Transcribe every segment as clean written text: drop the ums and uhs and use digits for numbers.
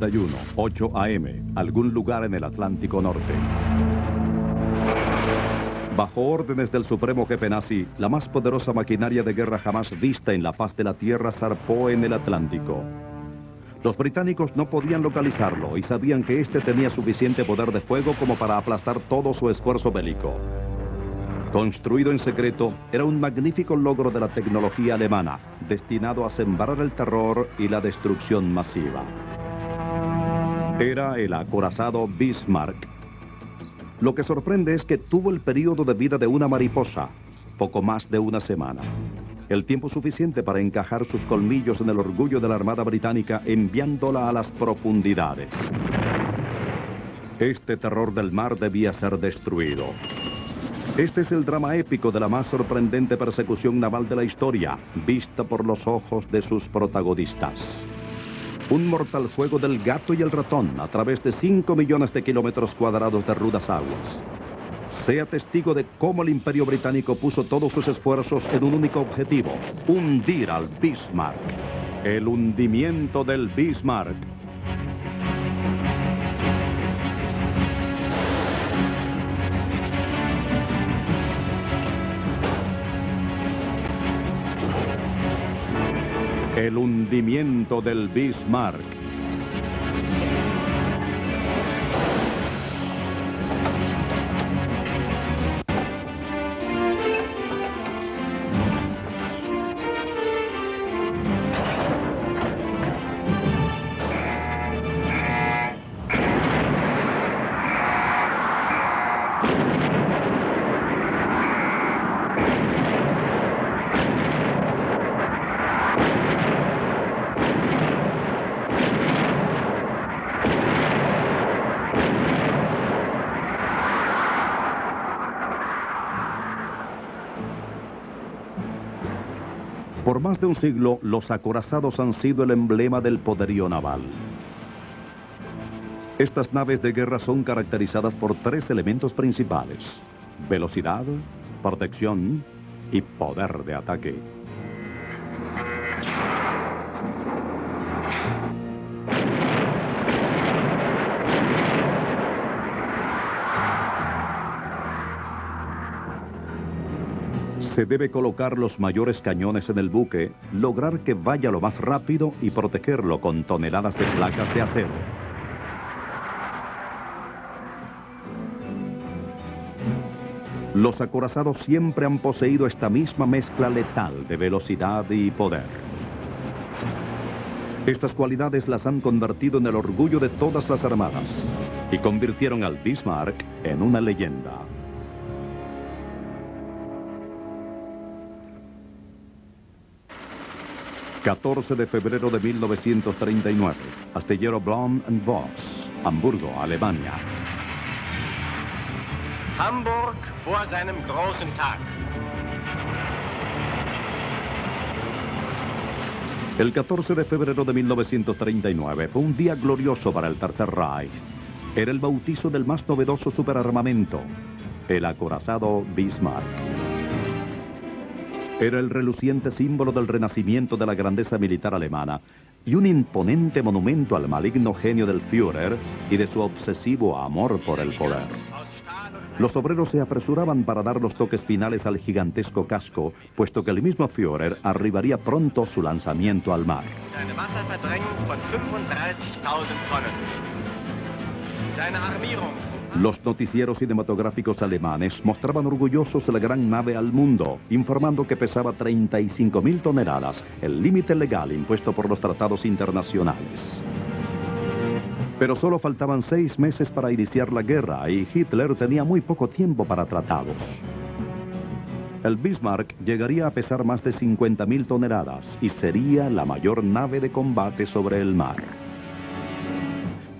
51, 8 a.m., algún lugar en el Atlántico Norte. Bajo órdenes del supremo jefe nazi, la más poderosa maquinaria de guerra jamás vista en la faz de la Tierra zarpó en el Atlántico. Los británicos no podían localizarlo y sabían que este tenía suficiente poder de fuego como para aplastar todo su esfuerzo bélico. Construido en secreto, era un magnífico logro de la tecnología alemana, destinado a sembrar el terror y la destrucción masiva. Era el acorazado Bismarck. Lo que sorprende es que tuvo el periodo de vida de una mariposa, poco más de una semana. El tiempo suficiente para encajar sus colmillos en el orgullo de la Armada Británica, enviándola a las profundidades. Este terror del mar debía ser destruido. Este es el drama épico de la más sorprendente persecución naval de la historia, vista por los ojos de sus protagonistas. Un mortal juego del gato y el ratón a través de 5 millones de kilómetros cuadrados de rudas aguas. Sea testigo de cómo el Imperio Británico puso todos sus esfuerzos en un único objetivo: hundir al Bismarck. El hundimiento del Bismarck. El hundimiento del Bismarck. Por más de un siglo, los acorazados han sido el emblema del poderío naval. Estas naves de guerra son caracterizadas por 3 elementos principales: velocidad, protección y poder de ataque. Se debe colocar los mayores cañones en el buque, lograr que vaya lo más rápido y protegerlo con toneladas de placas de acero. Los acorazados siempre han poseído esta misma mezcla letal de velocidad y poder. Estas cualidades las han convertido en el orgullo de todas las armadas y convirtieron al Bismarck en una leyenda. ...14 de febrero de 1939... astillero Blohm & Voss, Hamburgo, Alemania. Hamburg vor seinem großen Tag. El 14 de febrero de 1939 fue un día glorioso para el Tercer Reich. Era el bautizo del más novedoso superarmamento, el acorazado Bismarck. Era el reluciente símbolo del renacimiento de la grandeza militar alemana y un imponente monumento al maligno genio del Führer y de su obsesivo amor por el poder. Los obreros se apresuraban para dar los toques finales al gigantesco casco, puesto que el mismo Führer arribaría pronto su lanzamiento al mar. Seine Wasserverdrängung von 35.000 Tonnen. Seine Armierung. Los noticieros cinematográficos alemanes mostraban orgullosos la gran nave al mundo, informando que pesaba 35.000 toneladas, el límite legal impuesto por los tratados internacionales. Pero solo faltaban 6 meses para iniciar la guerra y Hitler tenía muy poco tiempo para tratados. El Bismarck llegaría a pesar más de 50.000 toneladas y sería la mayor nave de combate sobre el mar.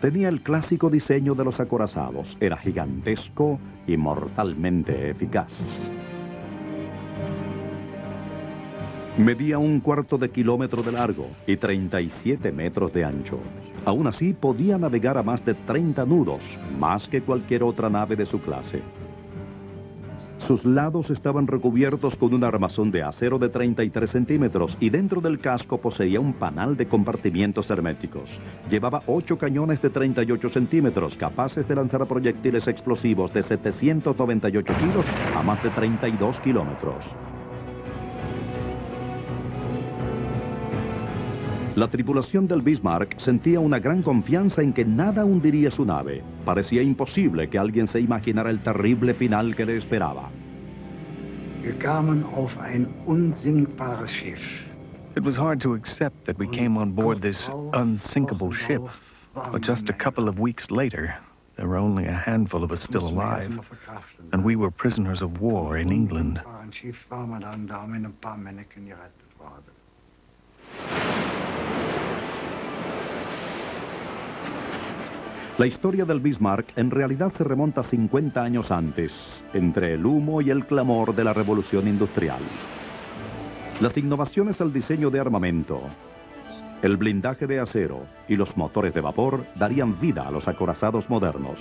Tenía el clásico diseño de los acorazados, era gigantesco y mortalmente eficaz. Medía 1/4 kilómetro de largo y 37 metros de ancho. Aún así, podía navegar a más de 30 nudos, más que cualquier otra nave de su clase. Sus lados estaban recubiertos con un armazón de acero de 33 centímetros y dentro del casco poseía un panal de compartimientos herméticos. Llevaba 8 cañones de 38 centímetros, capaces de lanzar proyectiles explosivos de 798 kilos a más de 32 kilómetros. La tripulación del Bismarck sentía una gran confianza en que nada hundiría su nave. Parecía imposible que alguien se imaginara el terrible final que le esperaba. Wir kamen auf ein unsinkbares Schiff. It was hard to accept that we came on board this unsinkable ship, but just a couple of weeks later, there were only a handful of us still alive, and we were prisoners of war in England. La historia del Bismarck en realidad se remonta 50 años antes, entre el humo y el clamor de la revolución industrial. Las innovaciones al diseño de armamento, el blindaje de acero y los motores de vapor darían vida a los acorazados modernos.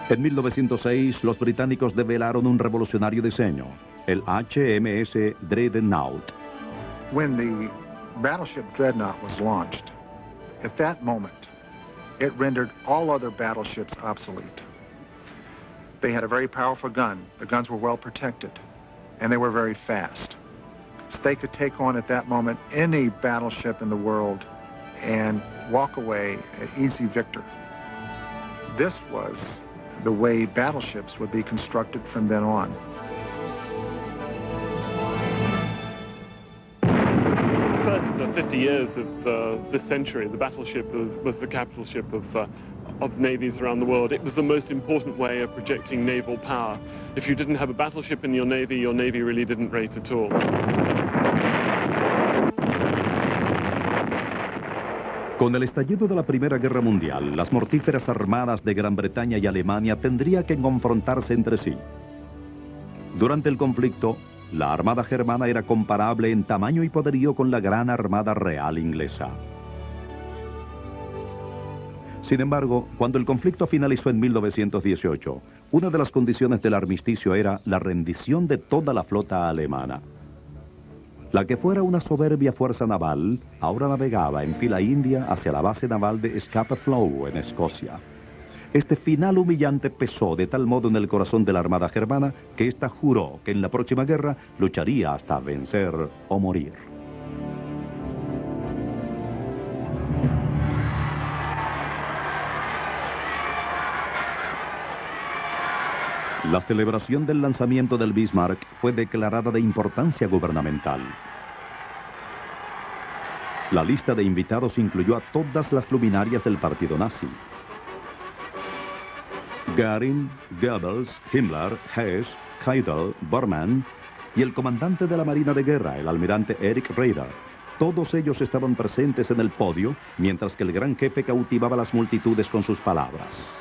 En 1906, los británicos develaron un revolucionario diseño, el HMS Dreadnought. When the battleship Dreadnought was launched, at that moment, it rendered all other battleships obsolete. They had a very powerful gun. The guns were well protected, and they were very fast. So they could take on at that moment any battleship in the world and walk away an easy victor. This was the way battleships would be constructed from then on. The first 50 years of this century, the battleship was the capital ship of navies around the world. It was the most important way of projecting naval power. If you didn't have a battleship in your navy really didn't rate at all. Con el estallido de la Primera Guerra Mundial, las mortíferas armadas de Gran Bretaña y Alemania tendrían que confrontarse entre sí. Durante el conflicto, la Armada germana era comparable en tamaño y poderío con la Gran Armada Real inglesa. Sin embargo, cuando el conflicto finalizó en 1918, una de las condiciones del armisticio era la rendición de toda la flota alemana. La que fuera una soberbia fuerza naval, ahora navegaba en fila india hacia la base naval de Scapa Flow, en Escocia. Este final humillante pesó de tal modo en el corazón de la Armada germana que ésta juró que en la próxima guerra lucharía hasta vencer o morir. La celebración del lanzamiento del Bismarck fue declarada de importancia gubernamental. La lista de invitados incluyó a todas las luminarias del partido nazi. Göring, Goebbels, Himmler, Hess, Keitel, Bormann y el comandante de la Marina de Guerra, el almirante Erich Raeder. Todos ellos estaban presentes en el podio, mientras que el gran jefe cautivaba a las multitudes con sus palabras.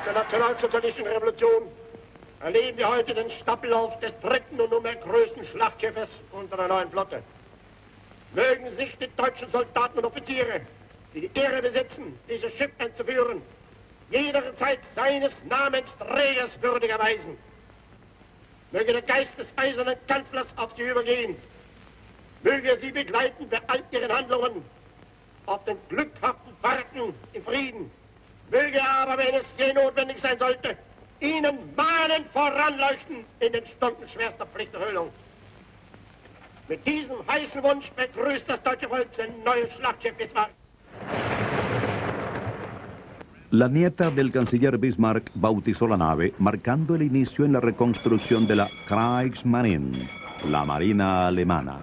Der nationalsozialistischen Revolution erleben wir heute den Staffellauf des dritten und nunmehr größten Schlachtschiffes unserer neuen Flotte. Mögen sich die deutschen Soldaten und Offiziere, die die Ehre besitzen, dieses Schiff einzuführen, jederzeit seines Namens Trägers würdig erweisen. Möge der Geist des eisernen Kanzlers auf sie übergehen. Möge er sie begleiten bei all ihren Handlungen auf den glückhaften Fahrten im Frieden. Möge aber, wenn es je notwendig sein sollte, ihnen mahnend voranleuchten in den Stunden schwerster Pflichterfüllung. Mit diesem heißen Wunsch begrüßt das deutsche Volk sein neues Schlachtschiff Bismarck. La nieta del canciller Bismarck bautizó la nave, marcando el inicio en la reconstrucción de la Kriegsmarine, la Marina alemana.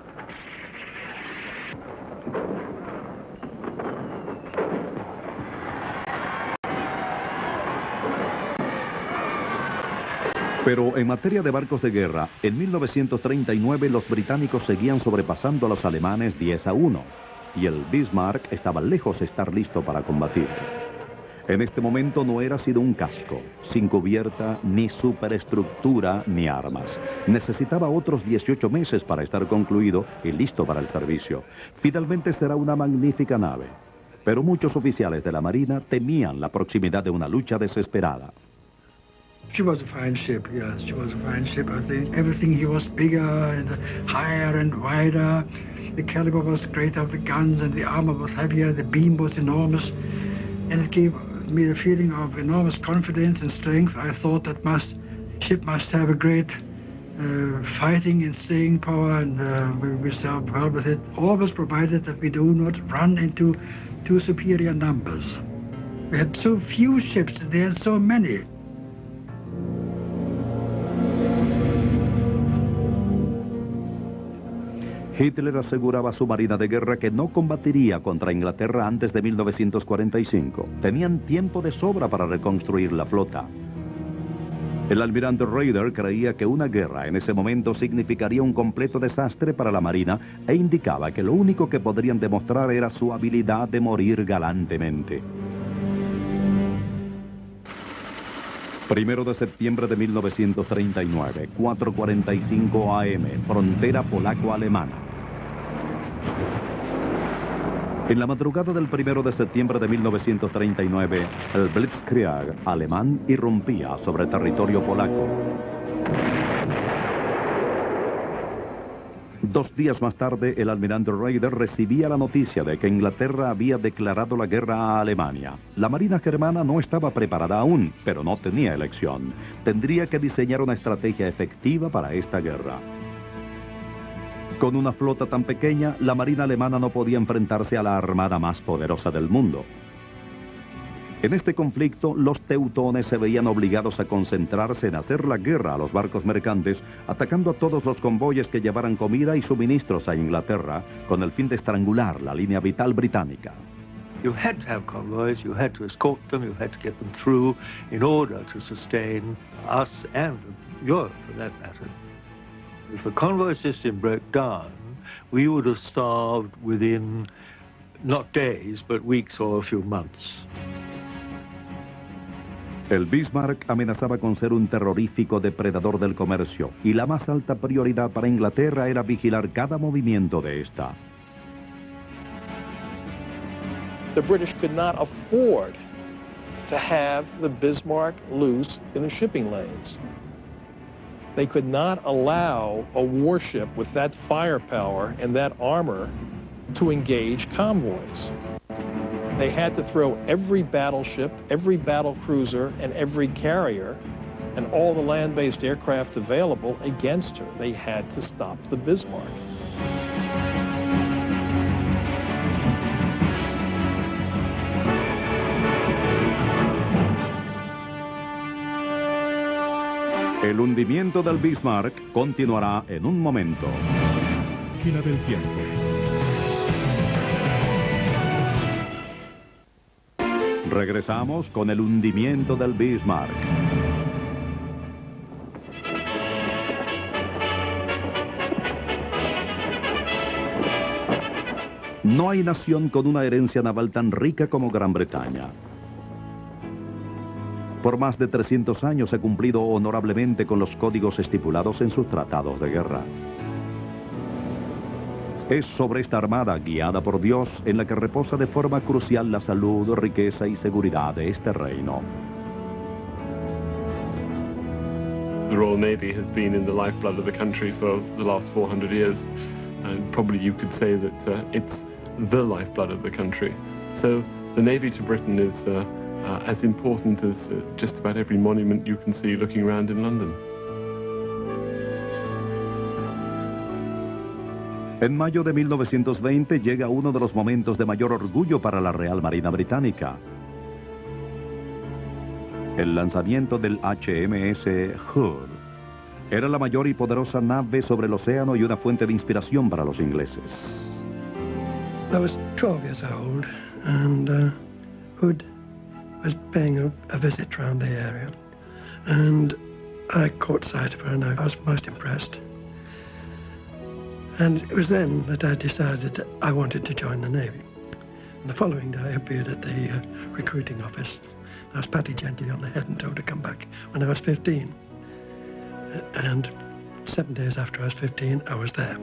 Pero en materia de barcos de guerra, en 1939 los británicos seguían sobrepasando a los alemanes 10-1, y el Bismarck estaba lejos de estar listo para combatir. En este momento no era sino un casco, sin cubierta, ni superestructura, ni armas. Necesitaba otros 18 meses para estar concluido y listo para el servicio. Finalmente será una magnífica nave. Pero muchos oficiales de la Marina temían la proximidad de una lucha desesperada. She was a fine ship, yes, she was a fine ship. I think everything here was bigger and higher and wider. The caliber was greater, the guns and the armor was heavier, the beam was enormous. And it gave me the feeling of enormous confidence and strength. I thought that ship must have a great fighting and staying power, and we served well with it, always provided that we do not run into too superior numbers. We had so few ships, there are so many. Hitler aseguraba a su marina de guerra que no combatiría contra Inglaterra antes de 1945. Tenían tiempo de sobra para reconstruir la flota. El almirante Raeder creía que una guerra en ese momento significaría un completo desastre para la marina e indicaba que lo único que podrían demostrar era su habilidad de morir galantemente. 1 de septiembre de 1939, 4:45 AM, frontera polaco-alemana. En la madrugada del 1 de septiembre de 1939, el Blitzkrieg alemán irrumpía sobre territorio polaco. 2 días más tarde, el almirante Raeder recibía la noticia de que Inglaterra había declarado la guerra a Alemania. La marina germana no estaba preparada aún, pero no tenía elección. Tendría que diseñar una estrategia efectiva para esta guerra. Con una flota tan pequeña, la marina alemana no podía enfrentarse a la armada más poderosa del mundo. En este conflicto, los teutones se veían obligados a concentrarse en hacer la guerra a los barcos mercantes, atacando a todos los convoyes que llevaran comida y suministros a Inglaterra, con el fin de estrangular la línea vital británica. You had to have convoys, you had to escort them, you had to get them through in order to sustain us and Europe, for that matter. If the convoy system broke down, we would have starved within, not days, but weeks or a few months. El Bismarck amenazaba con ser un terrorífico depredador del comercio, y la más alta prioridad para Inglaterra era vigilar cada movimiento de esta. The British could not afford to have the Bismarck loose in the shipping lanes. They could not allow a warship with that firepower and that armor to engage convoys. They had to throw every battleship, every battle cruiser, and every carrier, and all the land-based aircraft available against her. They had to stop the Bismarck. El hundimiento del Bismarck continuará en un momento. Máquina del tiempo. Regresamos con el hundimiento del Bismarck. No hay nación con una herencia naval tan rica como Gran Bretaña. Por más de 300 años ha cumplido honorablemente con los códigos estipulados en sus tratados de guerra. Es sobre esta armada, guiada por Dios, en la que reposa de forma crucial la salud, riqueza y seguridad de este reino. The Royal Navy has been in the lifeblood of the country for the last 400 years, and probably you could say that it's the lifeblood of the country. So the Navy to Britain is as important as just about every monument you can see looking around in London. En mayo de 1920 llega uno de los momentos de mayor orgullo para la Real Marina Británica. El lanzamiento del HMS Hood. Era la mayor y poderosa nave sobre el océano y una fuente de inspiración para los ingleses. I was 12 years old, and Hood was paying a visit around the area, and I caught sight of her, and I was most impressed. And it was then that I decided I wanted to join the Navy. The following day, I appeared at the recruiting office. I was patted gently on the head and told to come back when I was 15. And 7 days after I was 15, I was there.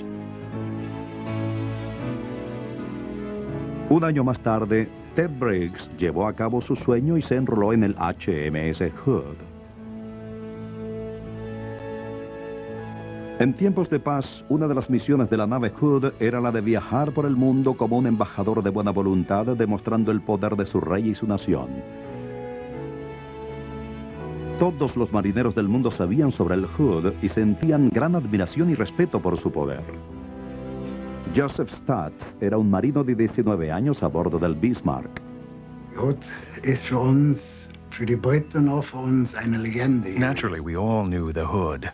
Un año más tarde, Ted Briggs llevó a cabo su sueño y se enroló en el HMS Hood. En tiempos de paz, una de las misiones de la nave Hood era la de viajar por el mundo como un embajador de buena voluntad, demostrando el poder de su rey y su nación. Todos los marineros del mundo sabían sobre el Hood y sentían gran admiración y respeto por su poder. Joseph Stott era un marino de 19 años a bordo del Bismarck. Hood ist für uns, für die Briten auch für uns eine Legende. Naturally, we all knew the Hood.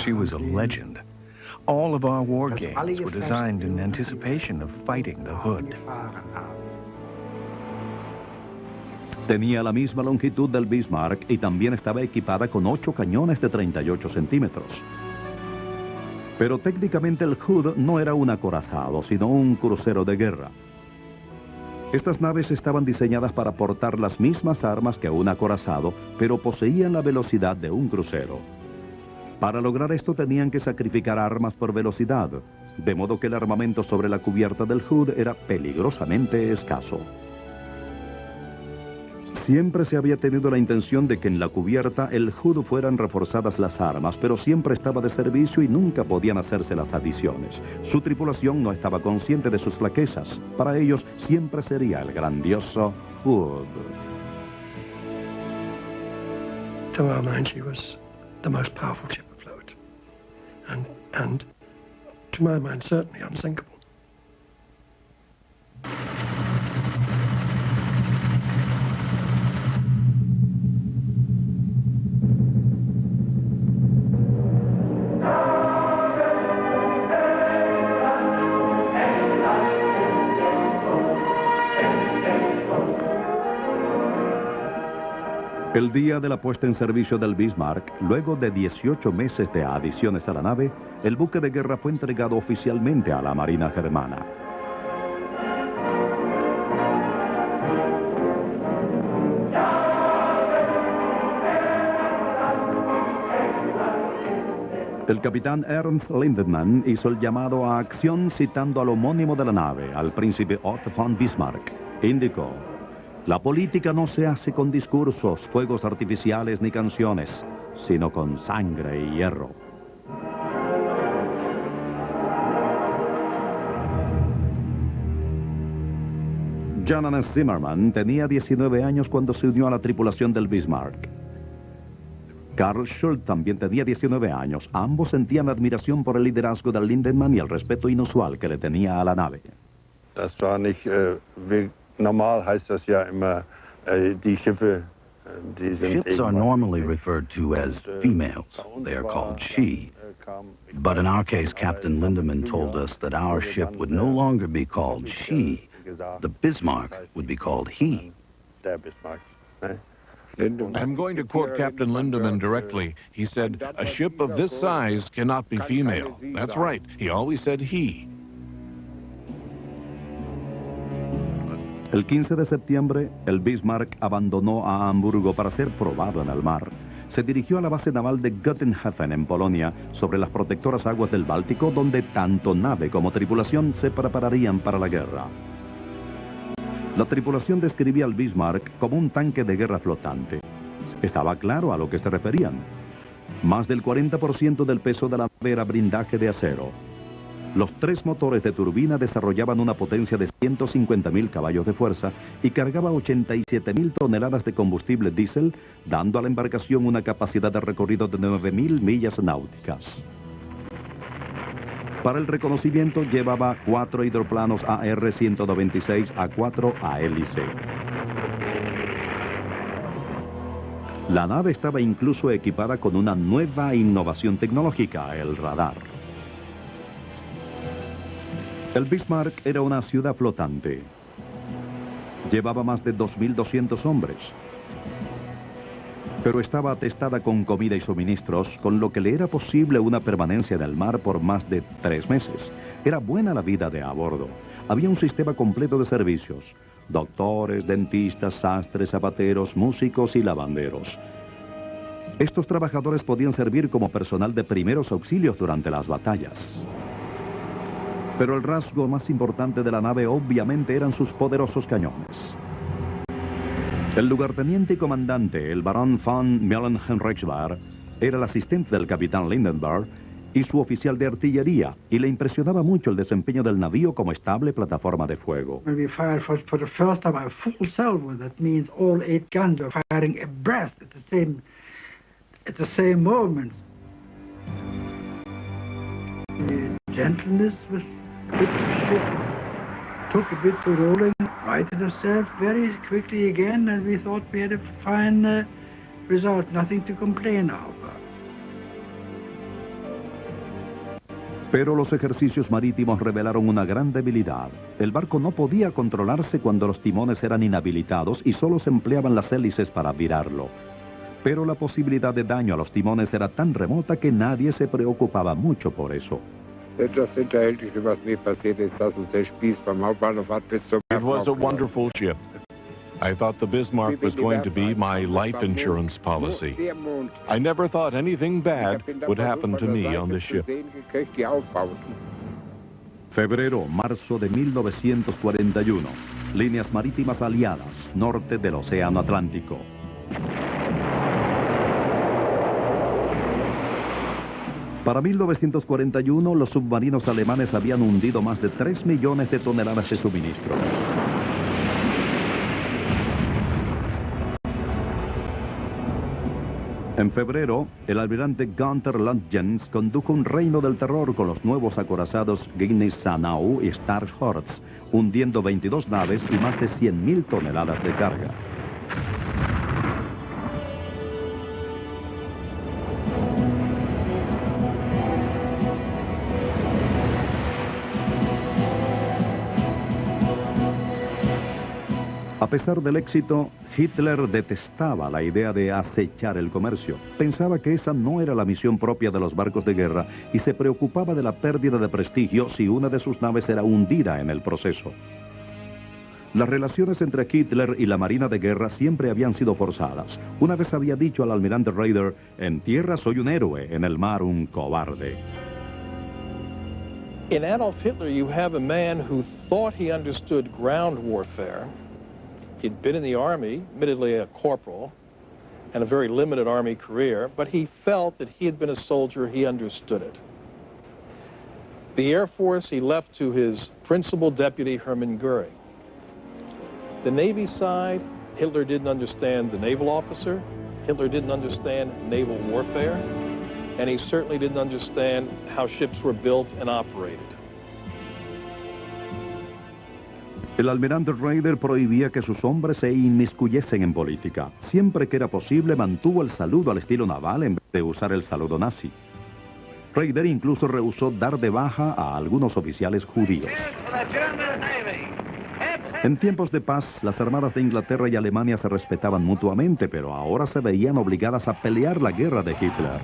She was a legend. All of our war games were designed in anticipation of fighting the Hood. Tenía la misma longitud del Bismarck y también estaba equipada con 8 cañones de 38 centímetros. Pero técnicamente el Hood no era un acorazado, sino un crucero de guerra. Estas naves estaban diseñadas para portar las mismas armas que un acorazado, pero poseían la velocidad de un crucero. Para lograr esto tenían que sacrificar armas por velocidad, de modo que el armamento sobre la cubierta del Hood era peligrosamente escaso. Siempre se había tenido la intención de que en la cubierta el Hood fueran reforzadas las armas, pero siempre estaba de servicio y nunca podían hacerse las adiciones. Su tripulación no estaba consciente de sus flaquezas. Para ellos siempre sería el grandioso Hood. To our mind, she was the most powerful ship afloat, and to my mind, certainly unsinkable. El día de la puesta en servicio del Bismarck, luego de 18 meses de adiciones a la nave, el buque de guerra fue entregado oficialmente a la Marina Germana. El capitán Ernst Lindemann hizo el llamado a acción citando al homónimo de la nave, al príncipe Otto von Bismarck. Indicó: la política no se hace con discursos, fuegos artificiales ni canciones, sino con sangre y hierro. Johannes Zimmermann tenía 19 años cuando se unió a la tripulación del Bismarck. Karl Schultz también tenía 19 años. Ambos sentían admiración por el liderazgo de Lindemann y el respeto inusual que le tenía a la nave. Das war nicht normal heißt das ja immer, die Schiffe, die sind... Ships are normally referred to as females. They are called she. But in our case, Captain Lindemann told us that our ship would no longer be called she. The Bismarck would be called he. I'm going to quote Captain Lindemann directly. He said, "A ship of this size cannot be female." That's right. He always said he. El 15 de septiembre, el Bismarck abandonó a Hamburgo para ser probado en el mar. Se dirigió a la base naval de Göttinghafen, en Polonia, sobre las protectoras aguas del Báltico, donde tanto nave como tripulación se prepararían para la guerra. La tripulación describía al Bismarck como un tanque de guerra flotante. Estaba claro a lo que se referían. Más del 40% del peso de la nave era blindaje de acero. Los 3 motores de turbina desarrollaban una potencia de 150.000 caballos de fuerza y cargaba 87.000 toneladas de combustible diésel, dando a la embarcación una capacidad de recorrido de 9.000 millas náuticas. Para el reconocimiento llevaba 4 hidroplanos AR-196 A4 a hélice. La nave estaba incluso equipada con una nueva innovación tecnológica, el radar. El Bismarck era una ciudad flotante. Llevaba más de 2.200 hombres. Pero estaba atestada con comida y suministros, con lo que le era posible una permanencia en el mar por más de 3 meses. Era buena la vida de a bordo. había un sistema completo de servicios: doctores, dentistas, sastres, zapateros, músicos y lavanderos. Estos trabajadores podían servir como personal de primeros auxilios durante las batallas. Pero el rasgo más importante de la nave obviamente eran sus poderosos cañones. El lugarteniente y comandante, el barón von Meulen-Henrichsbar, era el asistente del capitán Lindenberg y su oficial de artillería, y le impresionaba mucho el desempeño del navío como estable plataforma de fuego. When we fired for the first time a full salvo, that means all 8 guns were firing abreast at the same moment. The gentleness with which the ship took a bit to rolling, righted herself very quickly again, and we thought we had a fine result, nothing to complain of. Pero los ejercicios marítimos revelaron una gran debilidad. El barco no podía controlarse cuando los timones eran inhabilitados y solo se empleaban las hélices para virarlo. Pero la posibilidad de daño a los timones era tan remota que nadie se preocupaba mucho por eso. Das Hinterhältigste, was mir passiert ist, dass uns der Spieß vom Hauptbahnhof hat bis zum It was a wonderful ship. I thought the Bismarck was going to be my life insurance policy. I never thought anything bad would happen to me on the ship. Febrero, marzo de 1941. Líneas marítimas aliadas, norte del Océano Atlántico. Para 1941, los submarinos alemanes habían hundido más de 3 millones de toneladas de suministros. En febrero, el almirante Gunther Lundjens condujo un reino del terror con los nuevos acorazados Gneisenau y Starshorst, hundiendo 22 naves y más de 100.000 toneladas de carga. A pesar del éxito, Hitler detestaba la idea de acechar el comercio. Pensaba que esa no era la misión propia de los barcos de guerra y se preocupaba de la pérdida de prestigio si una de sus naves era hundida en el proceso. Las relaciones entre Hitler y la Marina de Guerra siempre habían sido forzadas. Una vez había dicho al almirante Raeder: en tierra soy un héroe, en el mar un cobarde. In Adolf Hitler, you have a man who thought he understood ground warfare. He'd been in the Army, admittedly a corporal, and a very limited Army career, but he felt that he had been a soldier, he understood it. The Air Force he left to his principal deputy, Hermann Goering. The Navy side, Hitler didn't understand the naval officer, Hitler didn't understand naval warfare, and he certainly didn't understand how ships were built and operated. El almirante Raeder prohibía que sus hombres se inmiscuyesen en política. Siempre que era posible, mantuvo el saludo al estilo naval en vez de usar el saludo nazi. Raeder incluso rehusó dar de baja a algunos oficiales judíos. En tiempos de paz, las armadas de Inglaterra y Alemania se respetaban mutuamente, pero ahora se veían obligadas a pelear la guerra de Hitler.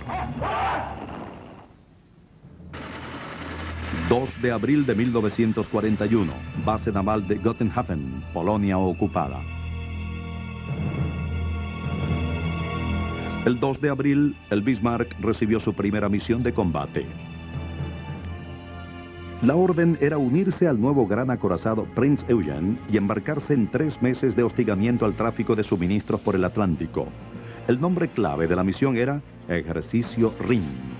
2 de abril de 1941, base naval de Gotenhafen, Polonia ocupada. El 2 de abril, el Bismarck recibió su primera misión de combate. La orden era unirse al nuevo gran acorazado Prinz Eugen y embarcarse en 3 meses de hostigamiento al tráfico de suministros por el Atlántico. El nombre clave de la misión era Ejercicio Rhin.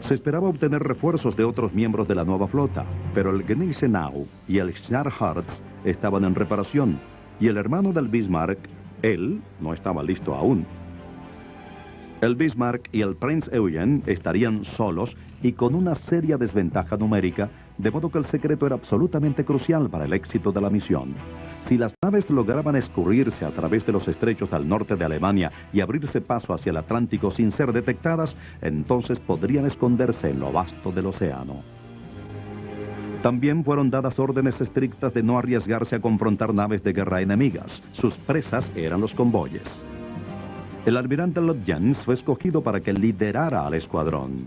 Se esperaba obtener refuerzos de otros miembros de la nueva flota, pero el Gneisenau y el Starshorst estaban en reparación, y el hermano del Bismarck, él, no estaba listo aún. El Bismarck y el Prinz Eugen estarían solos y con una seria desventaja numérica, de modo que el secreto era absolutamente crucial para el éxito de la misión. Si las naves lograban escurrirse a través de los estrechos al norte de Alemania y abrirse paso hacia el Atlántico sin ser detectadas, entonces podrían esconderse en lo vasto del océano. También fueron dadas órdenes estrictas de no arriesgarse a confrontar naves de guerra enemigas. Sus presas eran los convoyes. El almirante Lundjens fue escogido para que liderara al escuadrón.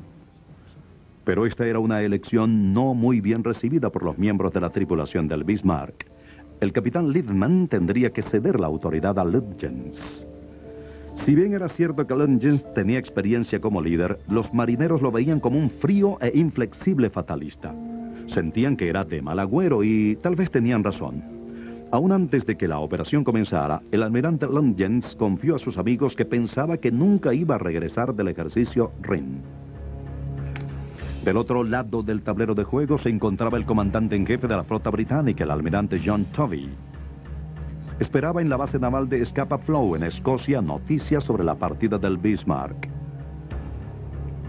Pero esta era una elección no muy bien recibida por los miembros de la tripulación del Bismarck. El capitán Lindemann tendría que ceder la autoridad a Lutyens. Si bien era cierto que Lutyens tenía experiencia como líder, los marineros lo veían como un frío e inflexible fatalista. Sentían que era de mal agüero y tal vez tenían razón. Aún antes de que la operación comenzara, el almirante Lutyens confió a sus amigos que pensaba que nunca iba a regresar del ejercicio Rhin. Del otro lado del tablero de juego se encontraba el comandante en jefe de la flota británica, el almirante John Tovey. Esperaba en la base naval de Scapa Flow, en Escocia, noticias sobre la partida del Bismarck.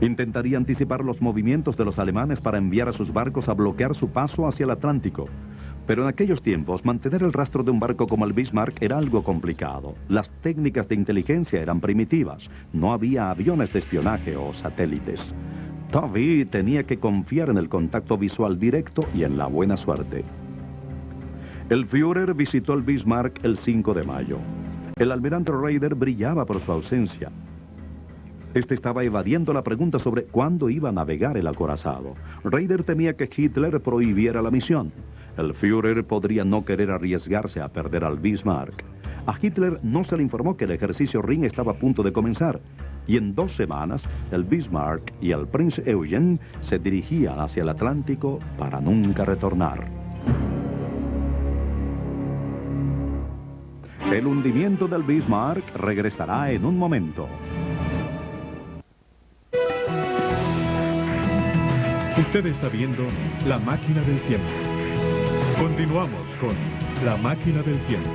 Intentaría anticipar los movimientos de los alemanes para enviar a sus barcos a bloquear su paso hacia el Atlántico. Pero en aquellos tiempos, mantener el rastro de un barco como el Bismarck era algo complicado. Las técnicas de inteligencia eran primitivas. No había aviones de espionaje o satélites. Tovey tenía que confiar en el contacto visual directo y en la buena suerte. El Führer visitó el Bismarck el 5 de mayo. El almirante Raeder brillaba por su ausencia. Este estaba evadiendo la pregunta sobre cuándo iba a navegar el acorazado. Raeder temía que Hitler prohibiera la misión. El Führer podría no querer arriesgarse a perder al Bismarck. A Hitler no se le informó que el ejercicio Rhin estaba a punto de comenzar. Y en 2 semanas, el Bismarck y el Prinz Eugen se dirigían hacia el Atlántico para nunca retornar. El hundimiento del Bismarck regresará en un momento. Usted está viendo La Máquina del Tiempo. Continuamos con La Máquina del Tiempo.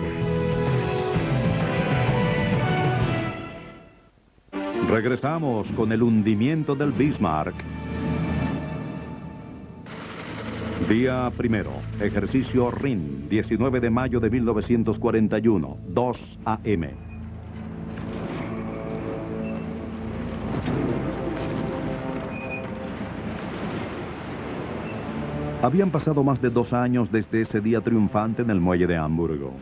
Regresamos con el hundimiento del Bismarck. Día primero, ejercicio Rhin, 19 de mayo de 1941, 2 a.m. Habían pasado más de 2 años desde ese día triunfante en el muelle de Hamburgo.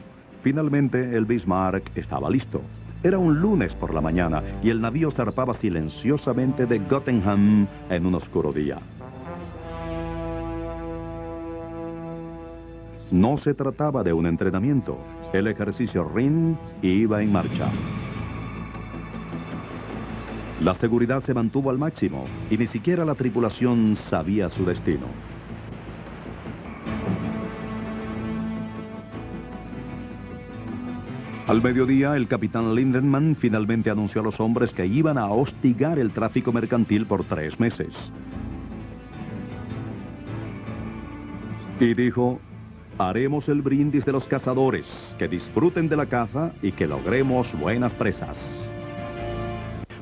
Finalmente, el Bismarck estaba listo. Era un lunes por la mañana y el navío zarpaba silenciosamente de Göttingen en un oscuro día. No se trataba de un entrenamiento. El ejercicio Rhin iba en marcha. La seguridad se mantuvo al máximo y ni siquiera la tripulación sabía su destino. Al mediodía, el capitán Lindemann finalmente anunció a los hombres que iban a hostigar el tráfico mercantil por 3 meses. Y dijo: haremos el brindis de los cazadores, que disfruten de la caza y que logremos buenas presas.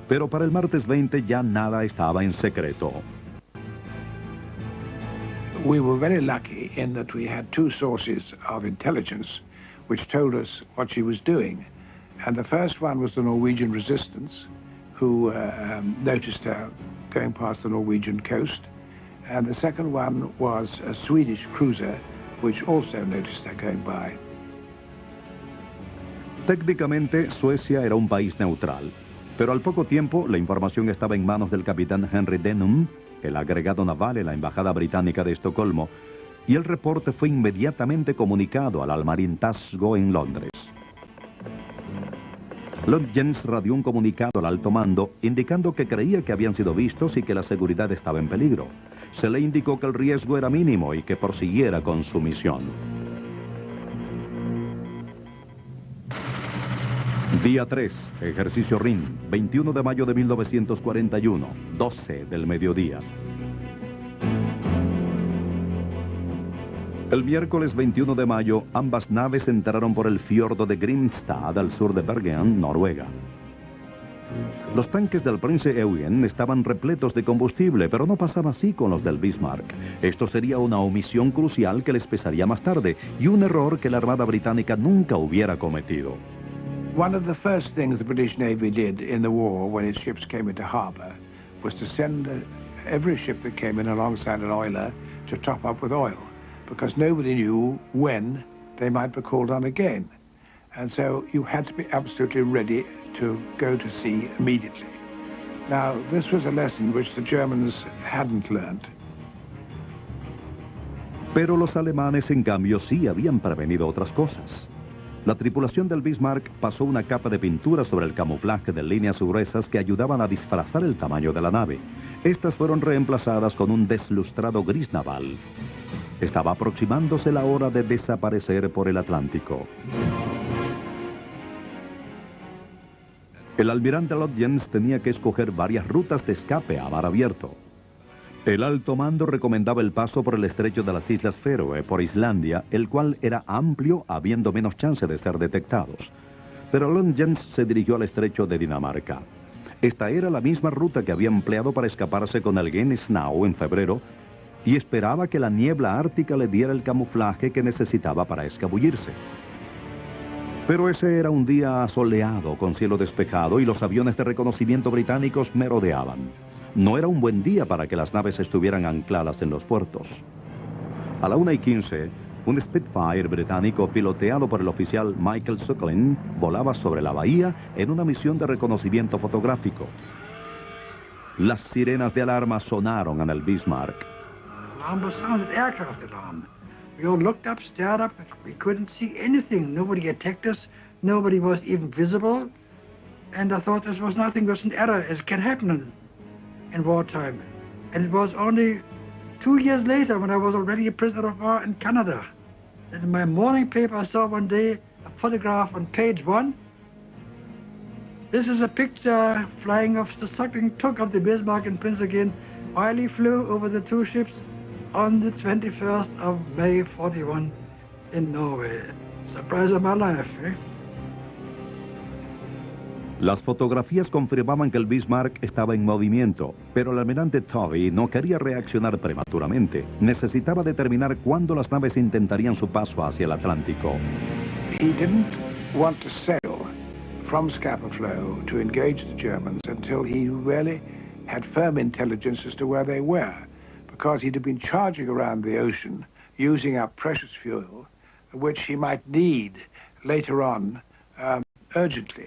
Pero para el martes 20 ya nada estaba en secreto. We were very lucky in that we had 2 sources of intelligence which told us what she was doing. And the first one was the Norwegian resistance, who noticed her going past the Norwegian coast. And the second one was a Swedish cruiser, which also noticed her going by. Técnicamente, Suecia era un país neutral, pero al poco tiempo la información estaba en manos del capitán Henry Denham, el agregado naval en la embajada británica de Estocolmo, y el reporte fue inmediatamente comunicado al almirantazgo en Londres. Lutyens radió un comunicado al alto mando indicando que creía que habían sido vistos y que la seguridad estaba en peligro. Se le indicó que el riesgo era mínimo y que prosiguiera con su misión. Día 3, ejercicio Rhin, 21 de mayo de 1941, 12 del mediodía. El miércoles 21 de mayo, ambas naves entraron por el fiordo de Grimstad al sur de Bergen, Noruega. Los tanques del Prince Eugen estaban repletos de combustible, pero no pasaba así con los del Bismarck. Esto sería una omisión crucial que les pesaría más tarde y un error que la Armada Británica nunca hubiera cometido. One of the first things the British Navy did in the war when its ships came into harbor was to send every ship that came in alongside an oiler to top up with oil, because nobody knew when they might be called on again. And so you had to be absolutely ready to go to sea immediately. Now, this was a lesson which the Germans hadn't learned. Pero los alemanes, en cambio, sí habían prevenido otras cosas. La tripulación del Bismarck pasó una capa de pintura sobre el camuflaje de líneas gruesas que ayudaban a disfrazar el tamaño de la nave. Estas fueron reemplazadas con un deslustrado gris naval. Estaba aproximándose la hora de desaparecer por el Atlántico. El almirante Lodgens tenía que escoger varias rutas de escape a mar abierto. El alto mando recomendaba el paso por el estrecho de las Islas Feroe, por Islandia, el cual era amplio, habiendo menos chance de ser detectados. Pero Lodgens se dirigió al estrecho de Dinamarca. Esta era la misma ruta que había empleado para escaparse con el Gneisenau en febrero, y esperaba que la niebla ártica le diera el camuflaje que necesitaba para escabullirse. Pero ese era un día soleado, con cielo despejado, y los aviones de reconocimiento británicos merodeaban. No era un buen día para que las naves estuvieran ancladas en los puertos. A la 1:15, un Spitfire británico piloteado por el oficial Michael Suckling volaba sobre la bahía en una misión de reconocimiento fotográfico. Las sirenas de alarma sonaron en el Bismarck. Alarm was sounded, aircraft alarm. We all looked up, stared up, we couldn't see anything. Nobody attacked us, nobody was even visible. And I thought this was nothing, it was an error, as can happen in wartime. And it was only 2 years later when I was already a prisoner of war in Canada. And in my morning paper I saw one day a photograph on page 1. This is a picture flying off the sucking tug of the Bismarck and Prince again while he flew over the two ships on the 21st of May 41 in Norway. Surprise of my life, eh? Las fotografías confirmaban que el Bismarck estaba en movimiento, pero el almirante Tovey no quería reaccionar prematuramente. Necesitaba determinar cuándo las naves intentarían su paso hacia el Atlántico. He didn't want to sail from Scapa Flow to engage the Germans until he really had firm intelligence as to where they were, because he'd have been charging around the ocean, using up precious fuel, which he might need later on urgently.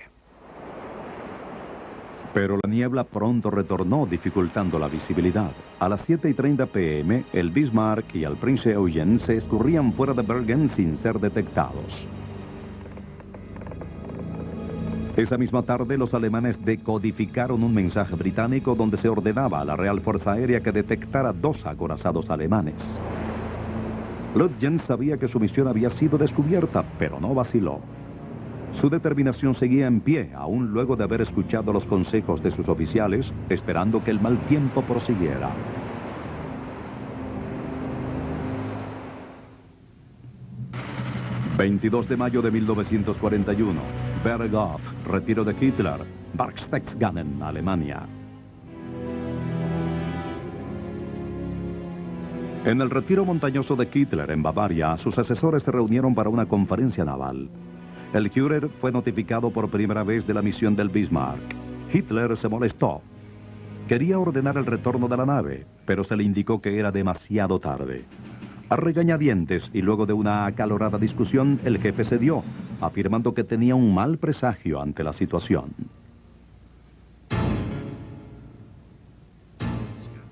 Pero la niebla pronto retornó, dificultando la visibilidad. A las 7:30 p.m., el Bismarck y el Prince Eugen se escurrían fuera de Bergen sin ser detectados. Esa misma tarde, los alemanes decodificaron un mensaje británico donde se ordenaba a la Real Fuerza Aérea que detectara 2 acorazados alemanes. Lodgens sabía que su misión había sido descubierta, pero no vaciló. Su determinación seguía en pie, aún luego de haber escuchado los consejos de sus oficiales, esperando que el mal tiempo prosiguiera. ...22 de mayo de 1941... Berghof, retiro de Hitler... ...Berchtesgaden, Alemania. En el retiro montañoso de Hitler, en Bavaria... ...sus asesores se reunieron para una conferencia naval. El Führer fue notificado por primera vez de la misión del Bismarck. Hitler se molestó. Quería ordenar el retorno de la nave, pero se le indicó que era demasiado tarde. A regañadientes y luego de una acalorada discusión, el jefe cedió, afirmando que tenía un mal presagio ante la situación.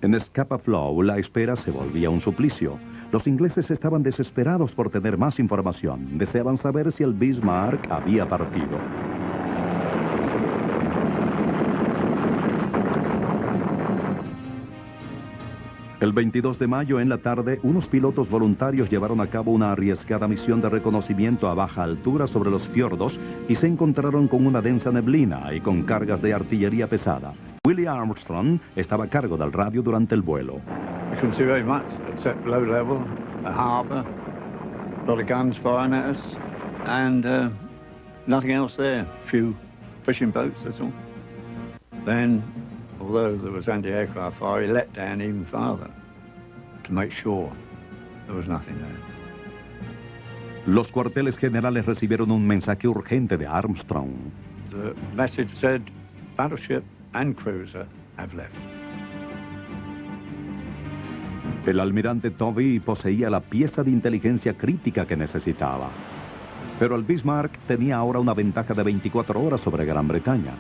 En Scapa Flow, la espera se volvía un suplicio. Los ingleses estaban desesperados por tener más información. Deseaban saber si el Bismarck había partido. El 22 de mayo, en la tarde, unos pilotos voluntarios llevaron a cabo una arriesgada misión de reconocimiento a baja altura sobre los fiordos y se encontraron con una densa neblina y con cargas de artillería pesada. Willie Armstrong estaba a cargo del radio durante el vuelo. We couldn't see very much except low level, a harbour, a lot of guns firing at us, and nothing else there. A few fishing boats, that's all. Then, although there was anti-aircraft fire, he let down even farther to make sure there was nothing there. Los cuarteles generales recibieron un mensaje urgente de Armstrong. The message said, battleship and cruiser have left. El almirante Tovey poseía la pieza de inteligencia crítica que necesitaba. Pero el Bismarck tenía ahora una ventaja de 24 horas sobre Gran Bretaña.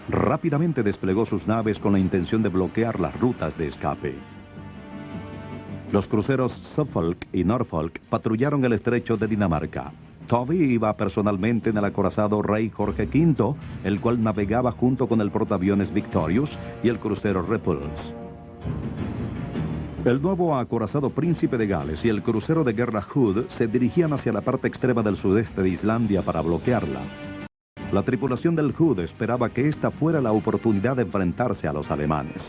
rápidamente desplegó sus naves con la intención de bloquear las rutas de escape. Los cruceros Suffolk y Norfolk patrullaron el estrecho de Dinamarca. Tovey iba personalmente en el acorazado Rey Jorge V, el cual navegaba junto con el portaaviones Victorious y el crucero Repulse. El nuevo acorazado Príncipe de Gales y el crucero de guerra Hood se dirigían hacia la parte extrema del sudeste de Islandia para bloquearla. La tripulación del Hood esperaba que esta fuera la oportunidad de enfrentarse a los alemanes.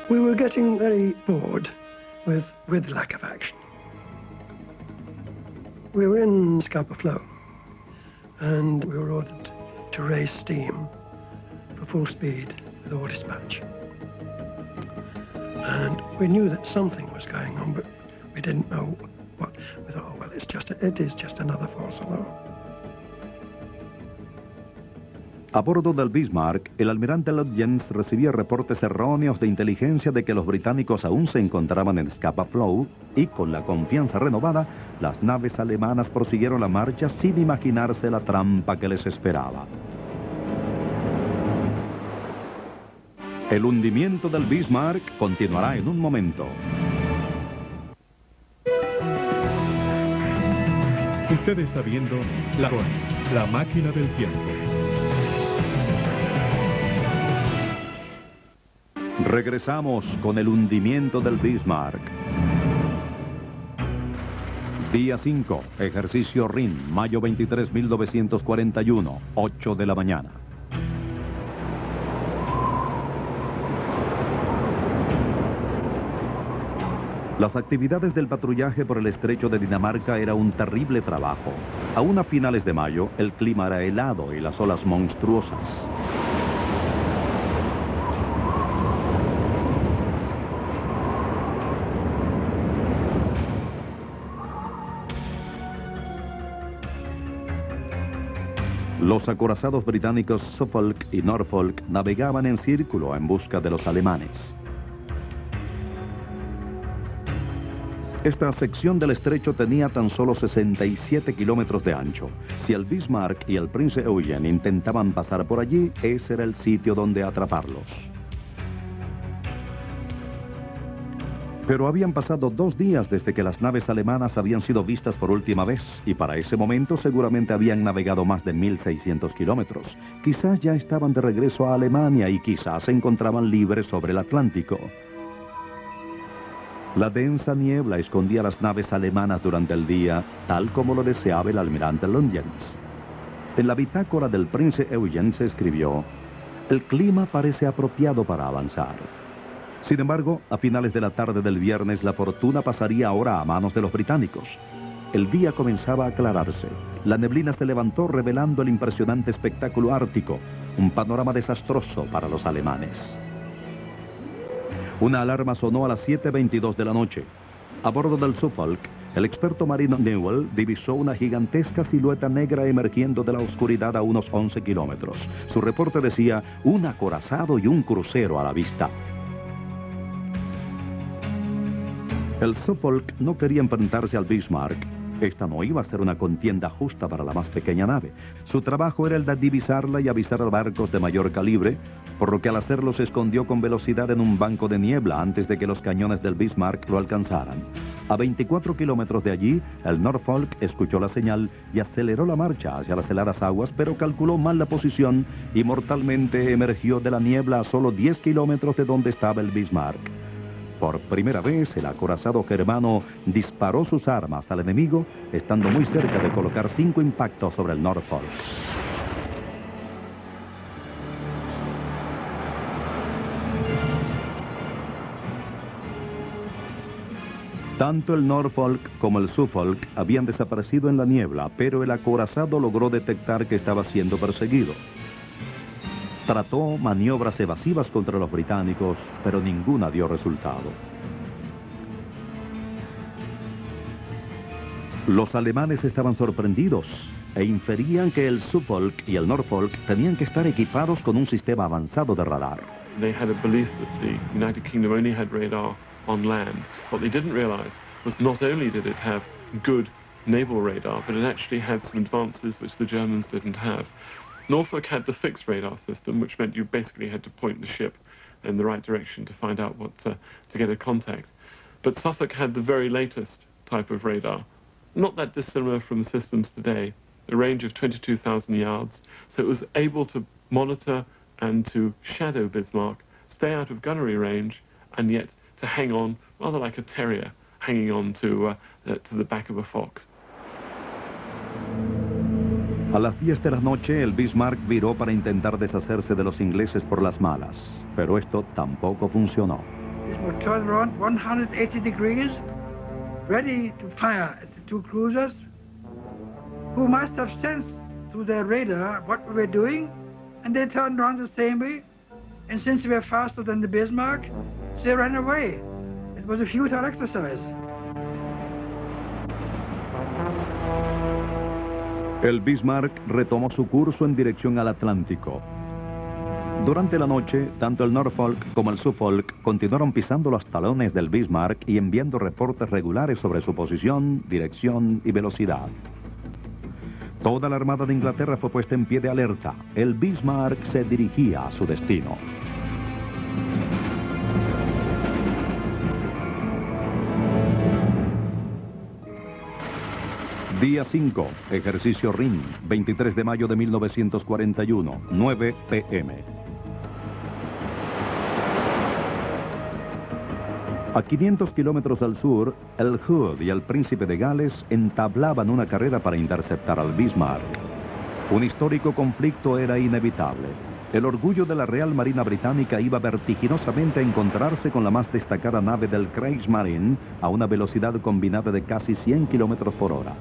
We were getting very bored with the lack of action. We were in Scapa Flow, and we were ordered to raise steam for full speed with all dispatch. And we knew that something was going on, but we didn't know what. We thought, oh, well, it is just another false alarm. A bordo del Bismarck, el almirante Lloyd Jens recibía reportes erróneos de inteligencia de que los británicos aún se encontraban en Scapa Flow y, con la confianza renovada, las naves alemanas prosiguieron la marcha sin imaginarse la trampa que les esperaba. El hundimiento del Bismarck continuará en un momento. Usted está viendo la máquina del tiempo. Regresamos con el hundimiento del Bismarck. Día 5, ejercicio Rin, mayo 23, 1941, 8 de la mañana. Las actividades del patrullaje por el estrecho de Dinamarca era un terrible trabajo. Aún a finales de mayo, el clima era helado y las olas monstruosas. Los acorazados británicos Suffolk y Norfolk navegaban en círculo en busca de los alemanes. Esta sección del estrecho tenía tan solo 67 kilómetros de ancho. Si el Bismarck y el Prince Eugen intentaban pasar por allí, ese era el sitio donde atraparlos. Pero habían pasado 2 días desde que las naves alemanas habían sido vistas por última vez, y para ese momento seguramente habían navegado más de 1.600 kilómetros. Quizás ya estaban de regreso a Alemania y quizás se encontraban libres sobre el Atlántico. La densa niebla escondía las naves alemanas durante el día, tal como lo deseaba el almirante Lloyd Jens. En la bitácora del Prince Eugen se escribió: "El clima parece apropiado para avanzar". Sin embargo, a finales de la tarde del viernes, la fortuna pasaría ahora a manos de los británicos. El día comenzaba a aclararse. La neblina se levantó revelando el impresionante espectáculo ártico, un panorama desastroso para los alemanes. Una alarma sonó a las 7:22 de la noche. A bordo del Suffolk, el experto marino Newell divisó una gigantesca silueta negra emergiendo de la oscuridad a unos 11 kilómetros. Su reporte decía: un acorazado y un crucero a la vista. El Suffolk no quería enfrentarse al Bismarck. Esta no iba a ser una contienda justa para la más pequeña nave. Su trabajo era el de divisarla y avisar a barcos de mayor calibre, por lo que al hacerlo se escondió con velocidad en un banco de niebla antes de que los cañones del Bismarck lo alcanzaran. A 24 kilómetros de allí, el Norfolk escuchó la señal y aceleró la marcha hacia las heladas aguas, pero calculó mal la posición y mortalmente emergió de la niebla a solo 10 kilómetros de donde estaba el Bismarck. Por primera vez, el acorazado germano disparó sus armas al enemigo, estando muy cerca de colocar 5 impactos sobre el Norfolk. Tanto el Norfolk como el Suffolk habían desaparecido en la niebla, pero el acorazado logró detectar que estaba siendo perseguido. Trató maniobras evasivas contra los británicos, pero ninguna dio resultado. Los alemanes estaban sorprendidos e inferían que el Suffolk y el Norfolk tenían que estar equipados con un sistema avanzado de radar. They had a belief that the United Kingdom only had radar on land. What they didn't realize was not only did it have good naval radar, but it actually had some advances which the Germans didn't have. Norfolk had the fixed radar system, which meant you basically had to point the ship in the right direction to find out what to get a contact. But Suffolk had the very latest type of radar, not that dissimilar from the systems today, a range of 22,000 yards, so it was able to monitor and to shadow Bismarck, stay out of gunnery range, and yet to hang on, rather like a terrier, hanging on to the back of a fox. A las 10 de la noche, el Bismarck viró para intentar deshacerse de los ingleses por las malas, pero esto tampoco funcionó. It was turned around 180 degrees, ready to fire at the two cruisers, who must have sensed through their radar what we were doing, and they turned around the same way, and since we were faster than the Bismarck, they ran away. It was a futile exercise. El Bismarck retomó su curso en dirección al Atlántico. Durante la noche, tanto el Norfolk como el Suffolk continuaron pisando los talones del Bismarck y enviando reportes regulares sobre su posición, dirección y velocidad. Toda la Armada de Inglaterra fue puesta en pie de alerta. El Bismarck se dirigía a su destino. Día 5, ejercicio RIN, 23 de mayo de 1941, 9 p.m. A 500 kilómetros al sur, el Hood y el Príncipe de Gales entablaban una carrera para interceptar al Bismarck. Un histórico conflicto era inevitable. El orgullo de la Real Marina Británica iba vertiginosamente a encontrarse con la más destacada nave del Kriegsmarine a una velocidad combinada de casi 100 kilómetros por hora.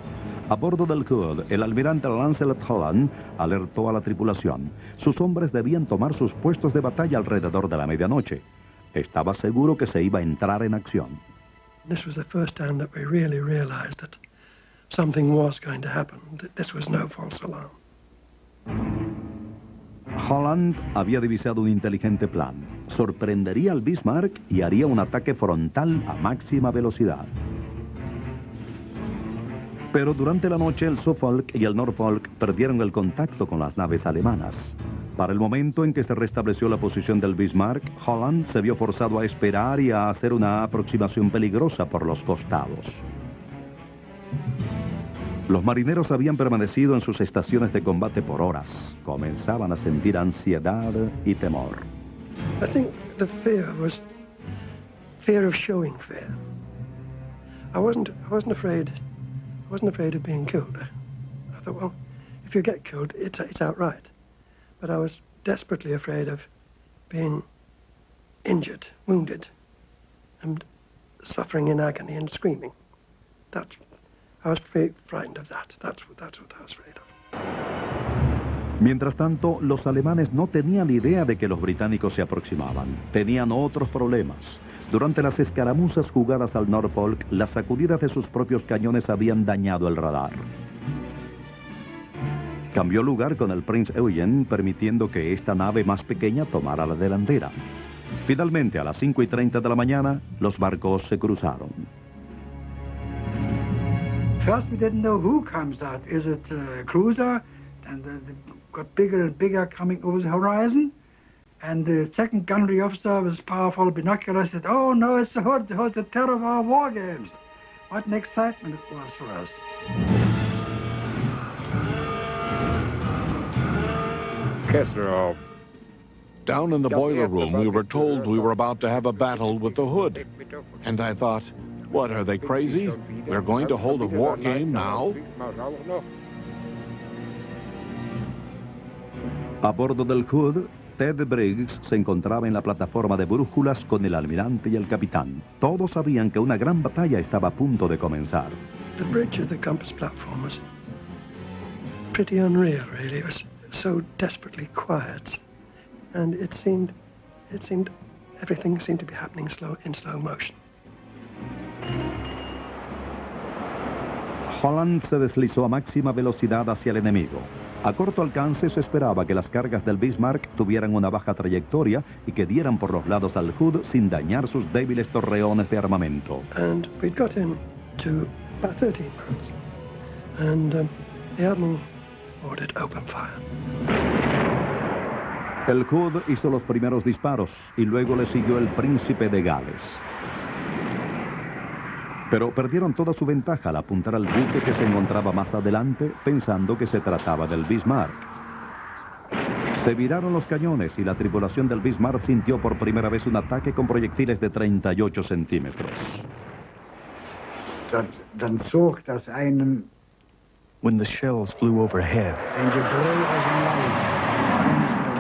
A bordo del Hood, el almirante Lancelot Holland alertó a la tripulación. Sus hombres debían tomar sus puestos de batalla alrededor de la medianoche. Estaba seguro que se iba a entrar en acción. This was the first time that we really realized that something was going to happen, that this was no false alarm. Holland había divisado un inteligente plan. Sorprendería al Bismarck y haría un ataque frontal a máxima velocidad. Pero durante la noche el Suffolk y el Norfolk perdieron el contacto con las naves alemanas. Para el momento en que se restableció la posición del Bismarck, Holland se vio forzado a esperar y a hacer una aproximación peligrosa por los costados. Los marineros habían permanecido en sus estaciones de combate por horas. Comenzaban a sentir ansiedad y temor. I think the fear was fear of showing fear. I wasn't afraid of being killed. I thought, well, if you get killed, it's outright. But I was desperately afraid of being injured, wounded, and suffering in agony and screaming. I was frightened of that. That's what I was afraid of. Mientras tanto, los alemanes no tenían idea de que los británicos se aproximaban. Tenían otros problemas. Durante las escaramuzas jugadas al Norfolk, las sacudidas de sus propios cañones habían dañado el radar. Cambió lugar con el Prince Eugen, permitiendo que esta nave más pequeña tomara la delantera. Finalmente, a las 5:30 de la mañana, los barcos se cruzaron. First, we didn't know who comes out. Is it a cruiser? And they got bigger and bigger coming over the horizon. And the second gunnery officer with powerful binoculars said, "Oh no, it's the Hood, the terror of our war games." What an excitement it was for us. Kessler, down in the boiler room, we were told we were about to have a battle with the Hood. And I thought, what, are they crazy? We're going to hold a war game now? A bordo del Hood, Ted Briggs se encontraba en la plataforma de brújulas con el almirante y el capitán. Todos sabían que una gran batalla estaba a punto de comenzar. The bridge of the compass platform was pretty unreal, really. It was so desperately quiet, and it seemed everything seemed to be happening in slow motion. Holland se deslizó a máxima velocidad hacia el enemigo. A corto alcance se esperaba que las cargas del Bismarck tuvieran una baja trayectoria y que dieran por los lados al Hood sin dañar sus débiles torreones de armamento. And we'd got in to about 13 knots, and the Admiral ordered open fire. El Hood hizo los primeros disparos y luego le siguió el Príncipe de Gales. Pero perdieron toda su ventaja al apuntar al buque que se encontraba más adelante, pensando que se trataba del Bismarck. Se viraron los cañones y la tripulación del Bismarck sintió por primera vez un ataque con proyectiles de 38 centímetros. Dann zog das einen. When the shells flew overhead,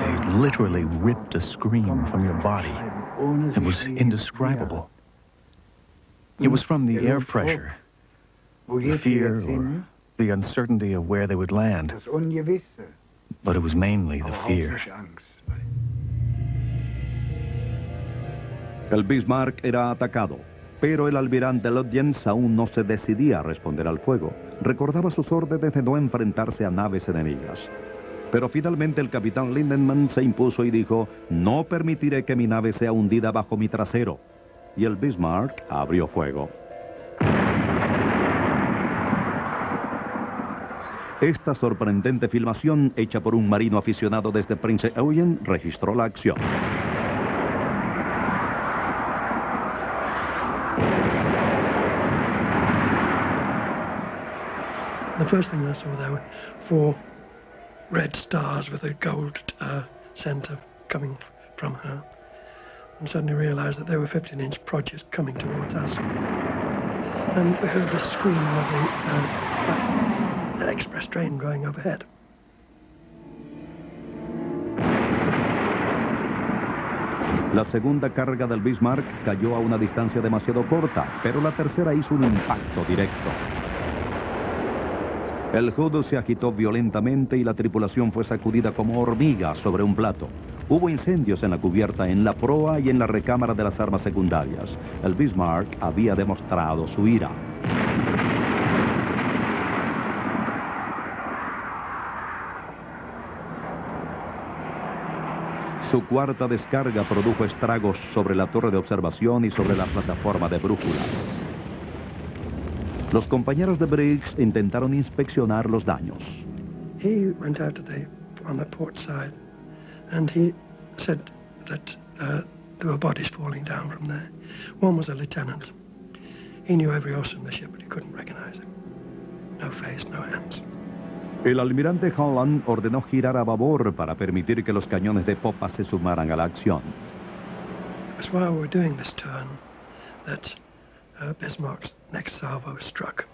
they literally ripped a scream from your body. It was indescribable. It was from the air pressure, the fear, or the uncertainty of where they would land. But it was mainly the fear. El Bismarck era atacado, pero el almirante Lutyens aún no se decidía a responder al fuego. Recordaba sus órdenes de no enfrentarse a naves enemigas. Pero finalmente el capitán Lindemann se impuso y dijo: no permitiré que mi nave sea hundida bajo mi trasero. Y el Bismarck abrió fuego. Esta sorprendente filmación, hecha por un marino aficionado desde Prince Eugen, registró la acción. The first thing I saw there were 4 red stars with a gold center coming from her. And suddenly realized that they were 15-inch projects coming towards us. And we heard the scream of the express train going overhead. La segunda carga del Bismarck cayó a una distancia demasiado corta, pero la tercera hizo un impacto directo. El Hood se agitó violentamente y la tripulación fue sacudida como hormiga sobre un plato. Hubo incendios en la cubierta, en la proa y en la recámara de las armas secundarias. El Bismarck había demostrado su ira. Su cuarta descarga produjo estragos sobre la torre de observación y sobre la plataforma de brújulas. Los compañeros de Briggs intentaron inspeccionar los daños. He went out on the port side, and he said that there were bodies falling down from there. One was a lieutenant. He knew every horse in the ship, but he couldn't recognize him. No face, no hands. El almirante Holland ordenó girar a babor para permitir que los cañones de popa se sumaran a la acción. It was while we were doing this turn that Bismarck's next salvo struck.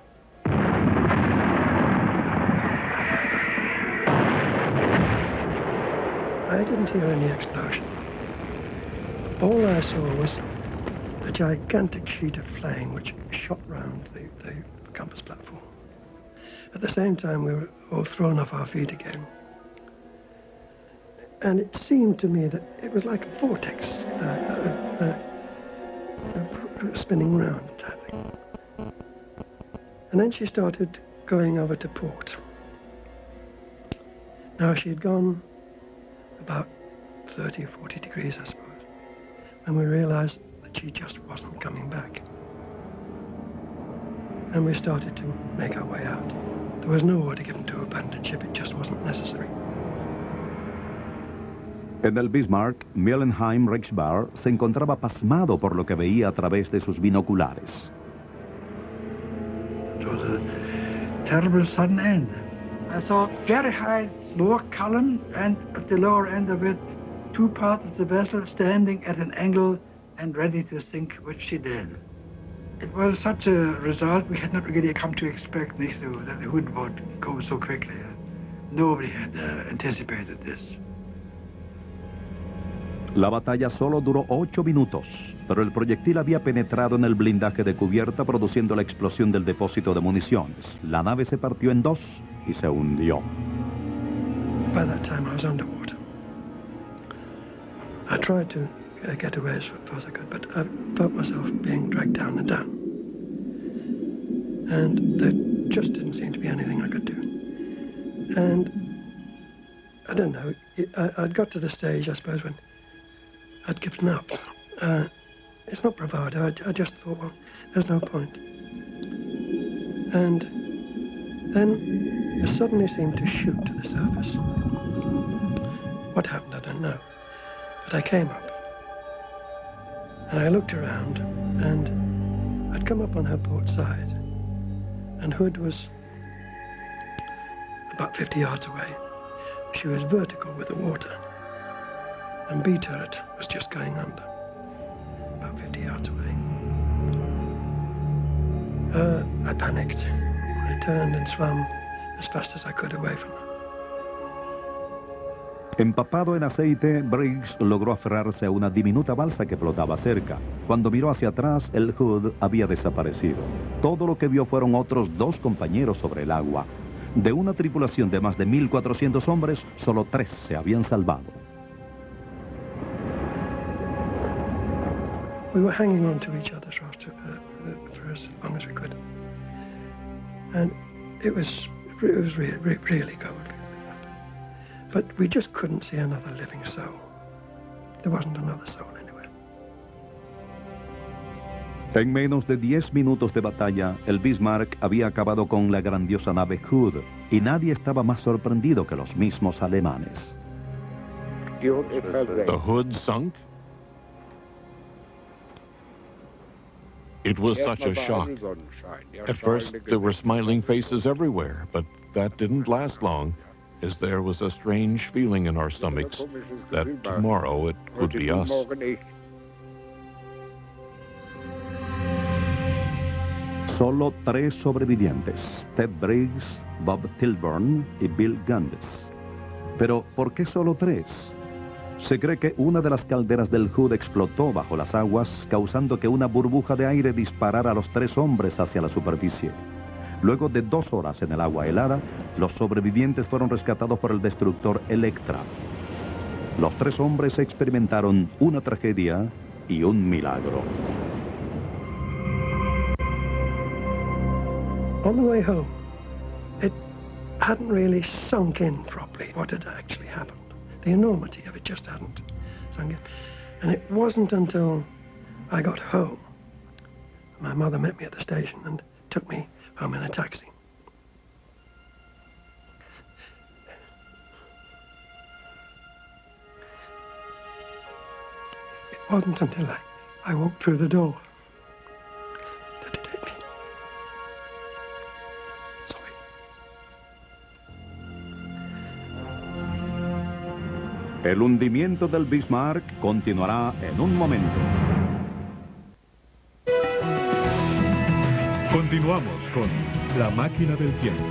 I didn't hear any explosion. All I saw was a gigantic sheet of flame which shot round the compass platform. At the same time, we were all thrown off our feet again. And it seemed to me that it was like a vortex spinning round type thing. And then she started going over to port. Now she had gone about 30 or 40 degrees, I suppose, and we realized that she just wasn't coming back. And we started to make our way out. There was no order given to abandon ship, it just wasn't necessary. En el Bismarck, Mielenheim Reichsbar se encontraba pasmado por lo que veía a través de sus binoculares. It was a terrible sudden end. I saw very high lower column, and at the lower end of it, 2 parts of the vessel standing at an angle and ready to sink, which she did. It was such a result we had not really come to expect, that the Hood would go so quickly. Nobody had anticipated this. La batalla solo duró 8 minutos, pero el proyectil había penetrado en el blindaje de cubierta, produciendo la explosión del depósito de municiones. La nave se partió en 2 y se hundió. By that time I was underwater. I tried to get away as far as I could, but I felt myself being dragged down and down. And there just didn't seem to be anything I could do. And I don't know, I'd got to the stage, I suppose, when I'd given up. It's not bravado, I just thought, well, there's no point. And then it suddenly seemed to shoot to the surface. What happened, I don't know. But I came up, and I looked around, and I'd come up on her port side, and Hood was about 50 yards away. She was vertical with the water, and B turret was just going under, about 50 yards away. I panicked. I turned and swam as fast as I could away from her. Empapado en aceite, Briggs logró aferrarse a una diminuta balsa que flotaba cerca. Cuando miró hacia atrás, el Hood había desaparecido. Todo lo que vio fueron otros 2 compañeros sobre el agua. De una tripulación de más de 1.400 hombres, solo 3 se habían salvado. We were hanging on to each other's roster for as long as we could. And it was really cold. But we just couldn't see another living soul. There wasn't another soul anywhere. En menos de 10 minutos de batalla, el Bismarck había acabado con la grandiosa nave Hood, y nadie estaba más sorprendido que los mismos alemanes. The Hood sunk? It was such a shock. At first, there were smiling faces everywhere, but that didn't last long, as there was a strange feeling in our stomachs that tomorrow it could be us. Solo 3 sobrevivientes, Ted Briggs, Bob Tilburn y Bill Gundes. Pero, ¿por qué solo 3? Se cree que una de las calderas del Hood explotó bajo las aguas, causando que una burbuja de aire disparara a los 3 hombres hacia la superficie. Luego de 2 horas en el agua helada, los sobrevivientes fueron rescatados por el destructor Electra. Los 3 hombres experimentaron una tragedia y un milagro. On the way home, it hadn't really sunk in properly what had actually happened. The enormity of it just hadn't sunk in. And it wasn't until I got home, my mother met me at the station and took me home in a taxi. It wasn't until I walked through the door that it hit me. El hundimiento del Bismarck continuará en un momento. Continuamos con La Máquina del Tiempo.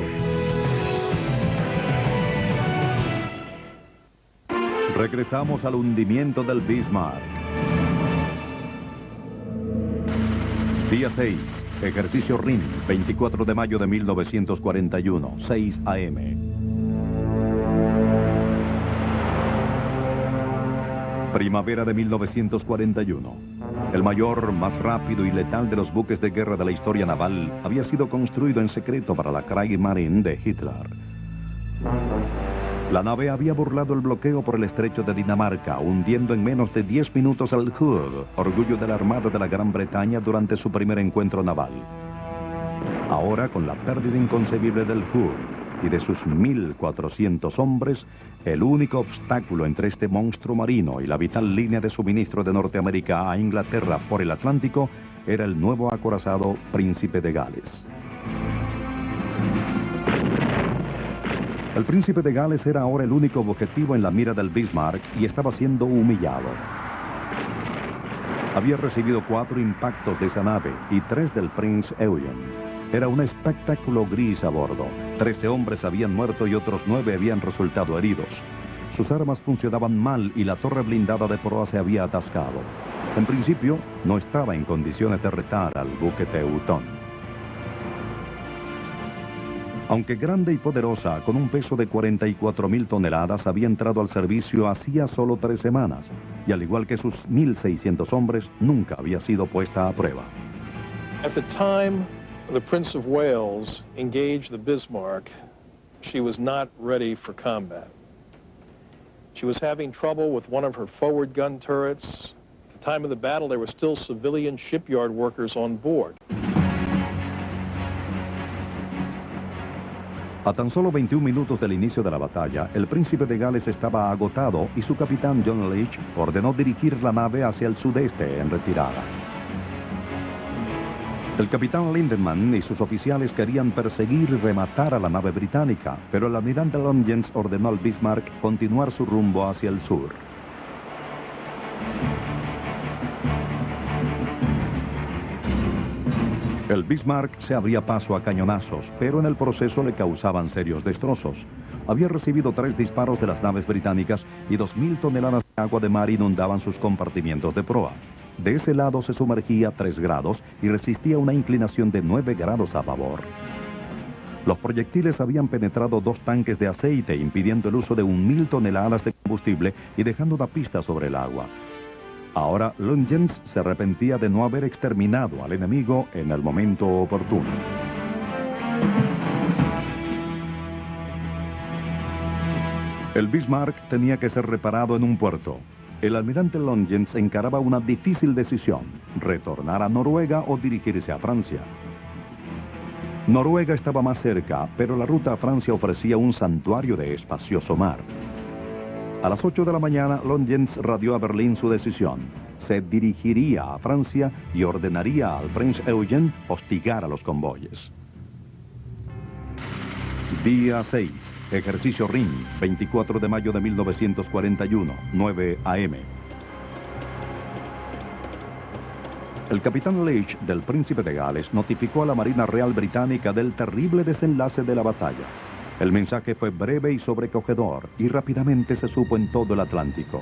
Regresamos al hundimiento del Bismarck. Día 6, ejercicio RIN, 24 de mayo de 1941, 6 a.m. Primavera de 1941. El mayor, más rápido y letal de los buques de guerra de la historia naval había sido construido en secreto para la Kriegsmarine de Hitler. La nave había burlado el bloqueo por el estrecho de Dinamarca, hundiendo en menos de 10 minutos al Hood, orgullo de la Armada de la Gran Bretaña durante su primer encuentro naval. Ahora, con la pérdida inconcebible del Hood y de sus 1.400 hombres, el único obstáculo entre este monstruo marino y la vital línea de suministro de Norteamérica a Inglaterra por el Atlántico era el nuevo acorazado Príncipe de Gales. El Príncipe de Gales era ahora el único objetivo en la mira del Bismarck y estaba siendo humillado. Había recibido 4 impactos de esa nave y 3 del Prince Eugen. Era un espectáculo gris a bordo. 13 hombres habían muerto y otros 9 habían resultado heridos. Sus armas funcionaban mal y la torre blindada de proa se había atascado. En principio, no estaba en condiciones de retar al buque Teutón. Aunque grande y poderosa, con un peso de 44.000 toneladas, había entrado al servicio hacía solo 3 semanas, y al igual que sus 1.600 hombres, nunca había sido puesta a prueba. At the time the Prince of Wales engaged the Bismarck, she was not ready for combat. She was having trouble with one of her forward gun turrets. At the time of the battle, there were still civilian shipyard workers on board. A tan solo 21 minutos del inicio de la batalla, el príncipe de Gales estaba agotado y su capitán John Leach ordenó dirigir la nave hacia el sudeste en retirada. El capitán Lindemann y sus oficiales querían perseguir y rematar a la nave británica, pero el almirante Longens ordenó al Bismarck continuar su rumbo hacia el sur. El Bismarck se abría paso a cañonazos, pero en el proceso le causaban serios destrozos. Había recibido 3 disparos de las naves británicas y 2.000 toneladas de agua de mar inundaban sus compartimientos de proa. De ese lado se sumergía 3 grados y resistía una inclinación de 9 grados a babor. Los proyectiles habían penetrado 2 tanques de aceite, impidiendo el uso de 1.000 toneladas de combustible y dejando una pista sobre el agua. Ahora Longens se arrepentía de no haber exterminado al enemigo en el momento oportuno. El Bismarck tenía que ser reparado en un puerto. El almirante Longens encaraba una difícil decisión: retornar a Noruega o dirigirse a Francia. Noruega estaba más cerca, pero la ruta a Francia ofrecía un santuario de espacioso mar. A las 8 de la mañana, Longens radió a Berlín su decisión. Se dirigiría a Francia y ordenaría al Prince Eugen hostigar a los convoyes. Día 6. Ejercicio Rin, 24 de mayo de 1941, 9 a.m. El capitán Leach del Príncipe de Gales notificó a la Marina Real Británica del terrible desenlace de la batalla. El mensaje fue breve y sobrecogedor y rápidamente se supo en todo el Atlántico.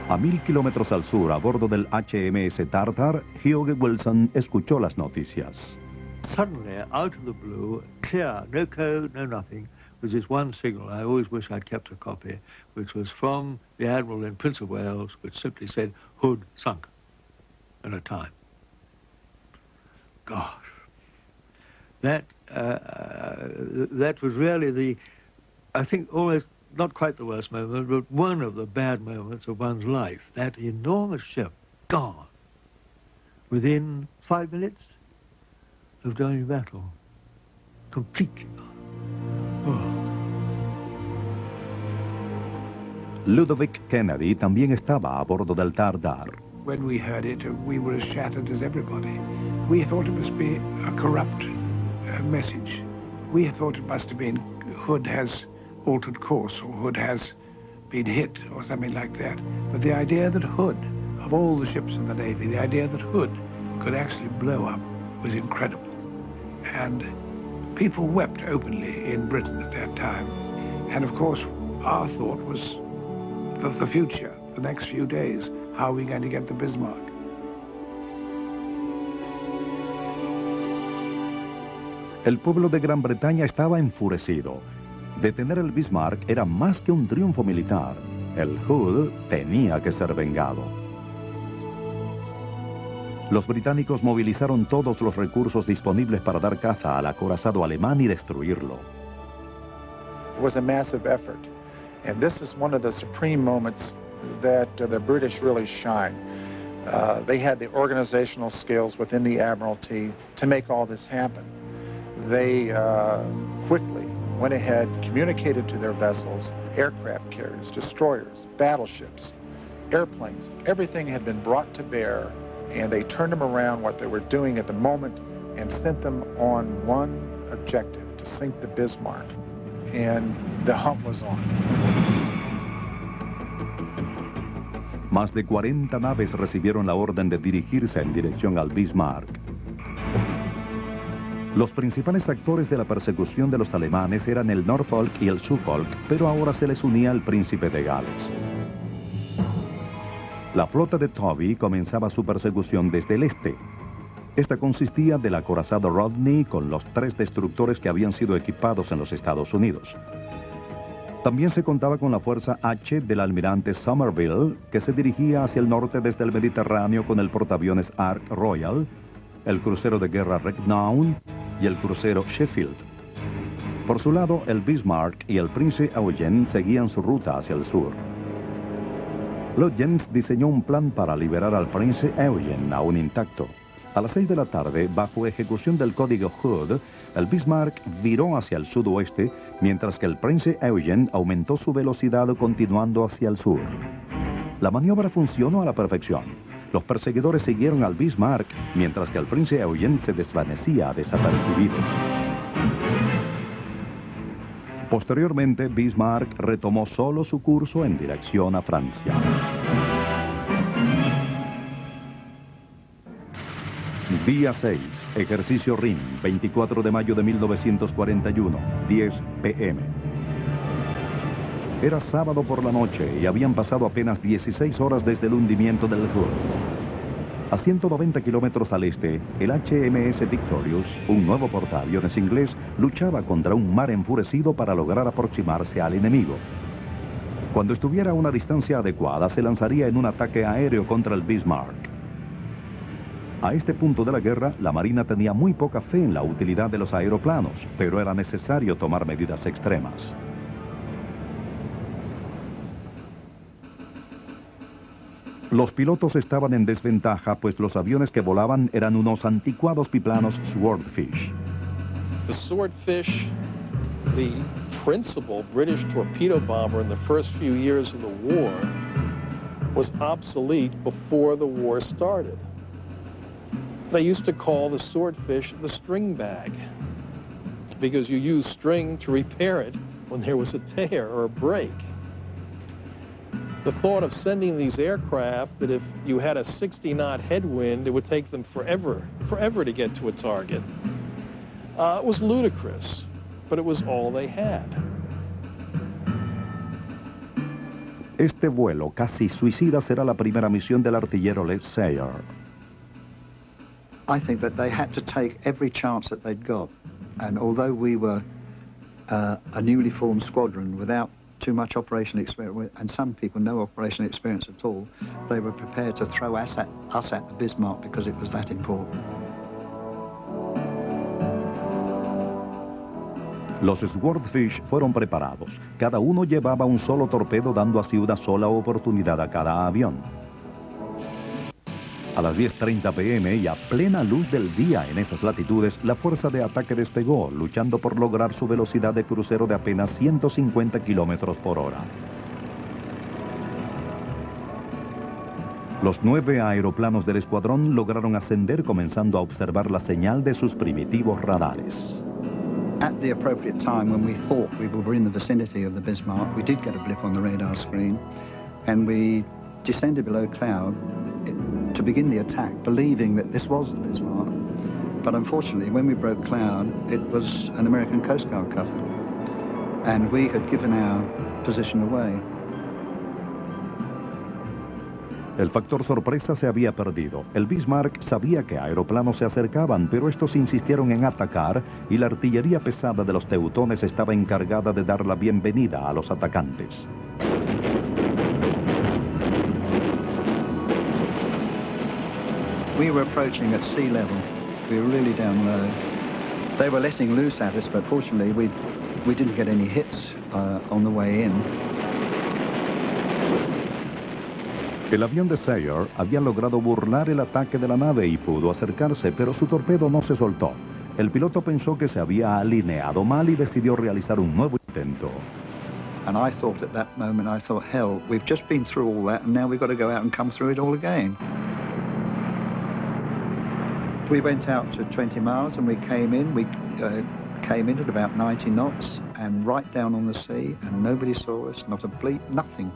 A 1000 kilómetros al sur, a bordo del HMS Tartar, Hugh Wilson escuchó las noticias. Suddenly, out of the blue, clear, no code, no nothing, was this one signal. I always wish I'd kept a copy, which was from the Admiral in Prince of Wales, which simply said, "Hood sunk," in a time. Gosh. That was really I think almost not quite the worst moment, but one of the bad moments of one's life. That enormous ship gone within 5 minutes of doing battle. Completely gone. Oh. Ludovic Kennedy también estaba a bordo del Tartar. When we heard it, we were as shattered as everybody. We thought it must be a corrupt message. We thought it must have been Hood has altered course, or Hood has been hit, or something like that. But the idea that Hood, of all the ships in the Navy, the idea that Hood could actually blow up was incredible. And people wept openly in Britain at that time. And of course, our thought was the future, the next few days. How are we going to get the Bismarck? El pueblo de Gran Bretaña estaba enfurecido. Detener el Bismarck era más que un triunfo militar. El Hood tenía que ser vengado. Los británicos movilizaron todos los recursos disponibles para dar caza al acorazado alemán y destruirlo. It was a massive effort, and this is one of the supreme moments that the British really shine. They had the organizational skills within the Admiralty to make all this happen. They quickly went ahead, communicated to their vessels, aircraft carriers, destroyers, battleships, airplanes. Everything had been brought to bear, and they turned them around what they were doing at the moment and sent them on one objective, to sink the Bismarck. And the hunt was on. Más de 40 naves recibieron la orden de dirigirse en dirección al Bismarck. Los principales actores de la persecución de los alemanes eran el Norfolk y el Suffolk, pero ahora se les unía el Príncipe de Gales. La flota de Tovey comenzaba su persecución desde el este. Esta consistía del acorazado Rodney con los 3 destructores que habían sido equipados en los Estados Unidos. También se contaba con la fuerza H del almirante Somerville, que se dirigía hacia el norte desde el Mediterráneo con el portaaviones Ark Royal, el crucero de guerra Ragnow y el crucero Sheffield. Por su lado, el Bismarck y el Prince Eugen seguían su ruta hacia el sur. Longens diseñó un plan para liberar al Prince Eugen aún intacto. A las 6 de la tarde, bajo ejecución del código Hood, El Bismarck viró hacia el sudoeste, mientras que el Prince Eugen aumentó su velocidad continuando hacia el sur. La maniobra funcionó a la perfección. Los perseguidores siguieron al Bismarck, mientras que el Prince Eugen se desvanecía desapercibido. Posteriormente, Bismarck retomó solo su curso en dirección a Francia. Día 6, ejercicio Rin, 24 de mayo de 1941, 10 p.m. Era sábado por la noche y habían pasado apenas 16 horas desde el hundimiento del Hood. A 190 kilómetros al este, el HMS Victorious, un nuevo portaaviones inglés, luchaba contra un mar enfurecido para lograr aproximarse al enemigo. Cuando estuviera a una distancia adecuada, se lanzaría en un ataque aéreo contra el Bismarck. A este punto de la guerra, la Marina tenía muy poca fe en la utilidad de los aeroplanos, pero era necesario tomar medidas extremas. Los pilotos estaban en desventaja, pues los aviones que volaban eran unos anticuados biplanos Swordfish. The Swordfish, the principal British torpedo bomber in the first few years of the war, was obsolete before the war started. They used to call the Swordfish the string bag, because you use string to repair it when there was a tear or a break. The thought of sending these aircraft that if you had a 60-knot headwind, it would take them forever to get to a target, was ludicrous, but it was all they had. Este vuelo casi suicida será la primera misión del artillero Les Sayre. I think that they had to take every chance that they'd got. And although we were a newly formed squadron without too much operational experience, and some people no operational experience at all, they were prepared to throw us at the Bismarck because it was that important. Los Swordfish fueron preparados. Cada uno llevaba un solo torpedo, dando así una sola oportunidad a cada avión. A las 10:30 p.m. y a plena luz del día en esas latitudes, la fuerza de ataque despegó, luchando por lograr su velocidad de crucero de apenas 150 kilómetros por hora. Los 9 aeroplanos del escuadrón lograron ascender, comenzando a observar la señal de sus primitivos radares. At the appropriate time, when we thought we were in the vicinity of the Bismarck, we did get a blip on the radar screen, and we descended below cloud to begin the attack, believing that this was the Bismarck. But unfortunately, when we broke cloud, it was an American Coast Guard cutter, and we had given our position away. El factor sorpresa se había perdido. El Bismarck sabía que aeroplanos se acercaban, pero estos insistieron en atacar y la artillería pesada de los teutones estaba encargada de dar la bienvenida a los atacantes. We were approaching at sea level. We were really down low. They were letting loose at us, but fortunately we didn't get any hits on the way in. El avión de Sayre había logrado burlar el ataque de la nave y pudo acercarse, pero su torpedo no se soltó. El piloto pensó que se había alineado mal y decidió realizar un nuevo intento. And I thought at that moment, hell, we've just been through all that and now we've got to go out and come through it all again. We went out to 20 miles and we came in. We came in at about 90 knots and right down on the sea, and nobody saw us, not a bleep, nothing.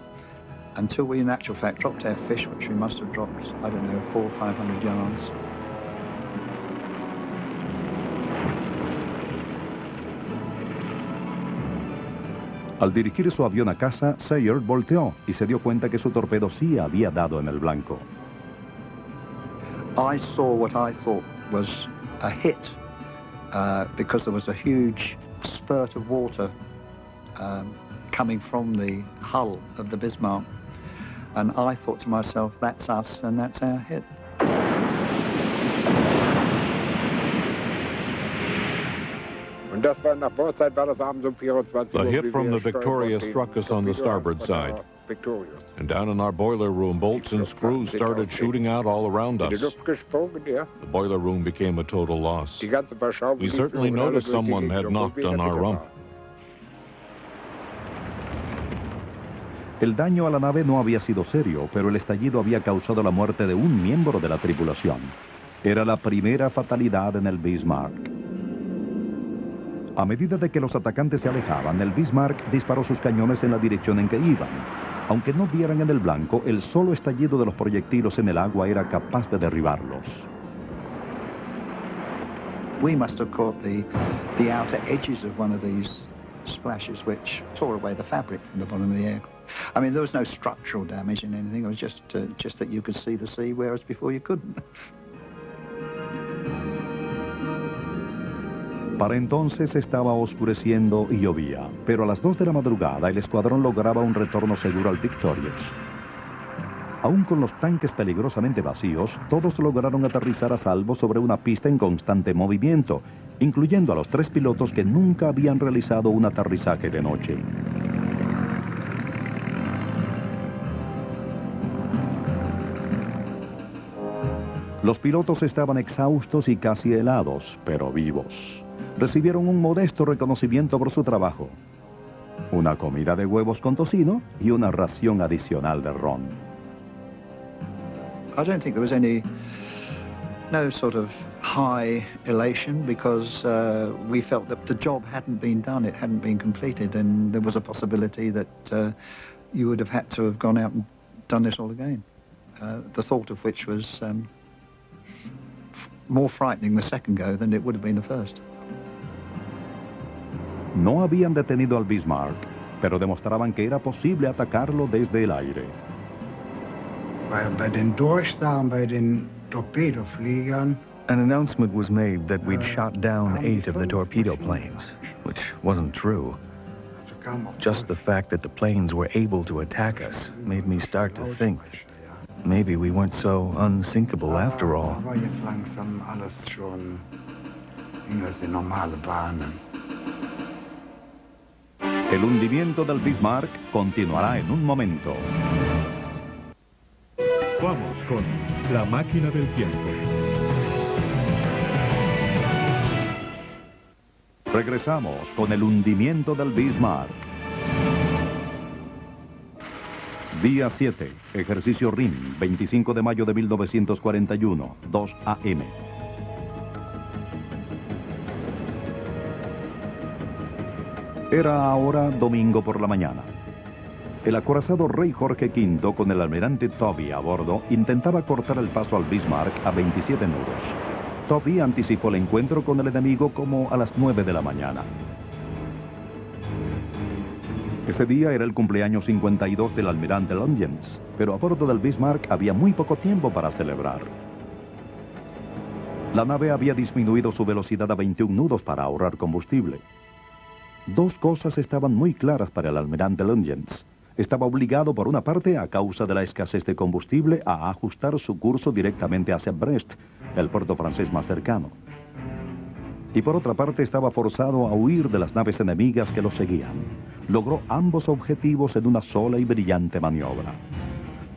Until we, in actual fact, dropped our fish, which we must have dropped, I don't know, 400 or 500 yards. Al dirigir su avión a casa, Sayre volteó y se dio cuenta que su torpedo sí había dado en el blanco. I saw what I thought was a hit because there was a huge spurt of water coming from the hull of the Bismarck. And I thought to myself, that's us and that's our hit. The hit from the Victoria struck us on the starboard side. And down in our boiler room, bolts and screws started shooting out all around us. The boiler room became a total loss. We certainly noticed someone had knocked on our rump. El daño a la nave no había sido serio, pero el estallido había causado la muerte de un miembro de la tripulación. Era la primera fatalidad en el Bismarck. A medida de que los atacantes se alejaban, el Bismarck disparó sus cañones en la dirección en que iban. Aunque no dieran en el blanco, el solo estallido de los proyectiles en el agua era capaz de derribarlos. We must have caught the outer edges of one of these splashes which tore away the fabric from the bottom of the aircraft. I mean, there was no structural damage in anything. It was just that you could see the sea, whereas before you couldn't. Para entonces estaba oscureciendo y llovía, pero a las 2 de la madrugada el escuadrón lograba un retorno seguro al Victorious. Aún con los tanques peligrosamente vacíos, todos lograron aterrizar a salvo sobre una pista en constante movimiento, incluyendo a los 3 pilotos que nunca habían realizado un aterrizaje de noche. Los pilotos estaban exhaustos y casi helados, pero vivos. Recibieron un modesto reconocimiento por su trabajo. Una comida de huevos con tocino y una ración adicional de ron. I don't think there was no sort of high elation because we felt that the job hadn't been done, it hadn't been completed, and there was a possibility that you would have had to have gone out and done this all again. The thought of which was more frightening the second go than it would have been the first. No habían detenido al Bismarck, pero demostraban que era posible atacarlo desde el aire. Bei den Durchsagen, bei den Torpedofliegern. An announcement was made that we'd shot down 8 of the torpedo planes, which wasn't true. Just the fact that the planes were able to attack us made me start to think maybe we weren't so unsinkable after all. Aber jetzt langsam alles schon in las normale Bahnen. El hundimiento del Bismarck continuará en un momento. Vamos con La Máquina del Tiempo. Regresamos con el hundimiento del Bismarck. Día 7, ejercicio RIM, 25 de mayo de 1941, 2 AM. Era ahora domingo por la mañana. El acorazado Rey Jorge V, con el almirante Tobey a bordo, intentaba cortar el paso al Bismarck a 27 nudos. Tobey anticipó el encuentro con el enemigo como a las 9 de la mañana. Ese día era el cumpleaños 52 del almirante Lungens, pero a bordo del Bismarck había muy poco tiempo para celebrar. La nave había disminuido su velocidad a 21 nudos para ahorrar combustible. Dos cosas estaban muy claras para el almirante Lungens. Estaba obligado, por una parte, a causa de la escasez de combustible, a ajustar su curso directamente hacia Brest, el puerto francés más cercano. Y por otra parte, estaba forzado a huir de las naves enemigas que lo seguían. Logró ambos objetivos en una sola y brillante maniobra.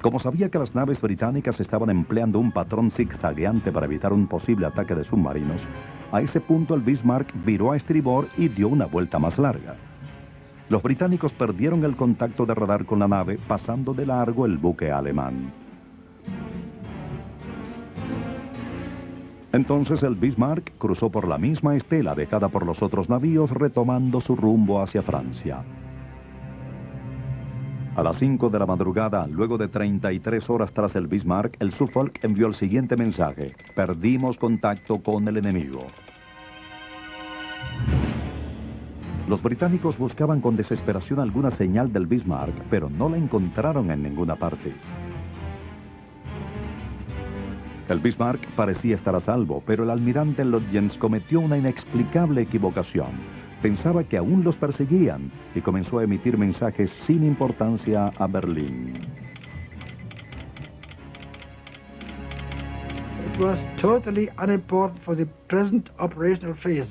Como sabía que las naves británicas estaban empleando un patrón zigzagueante para evitar un posible ataque de submarinos, a ese punto el Bismarck viró a estribor y dio una vuelta más larga. Los británicos perdieron el contacto de radar con la nave, pasando de largo el buque alemán. Entonces el Bismarck cruzó por la misma estela dejada por los otros navíos, retomando su rumbo hacia Francia. A las 5 de la madrugada, luego de 33 horas tras el Bismarck, el Suffolk envió el siguiente mensaje: perdimos contacto con el enemigo. Los británicos buscaban con desesperación alguna señal del Bismarck, pero no la encontraron en ninguna parte. El Bismarck parecía estar a salvo, pero el almirante Lungens cometió una inexplicable equivocación. Pensaba que aún los perseguían y comenzó a emitir mensajes sin importancia a Berlín. It was totally unimportant for the present operational phase,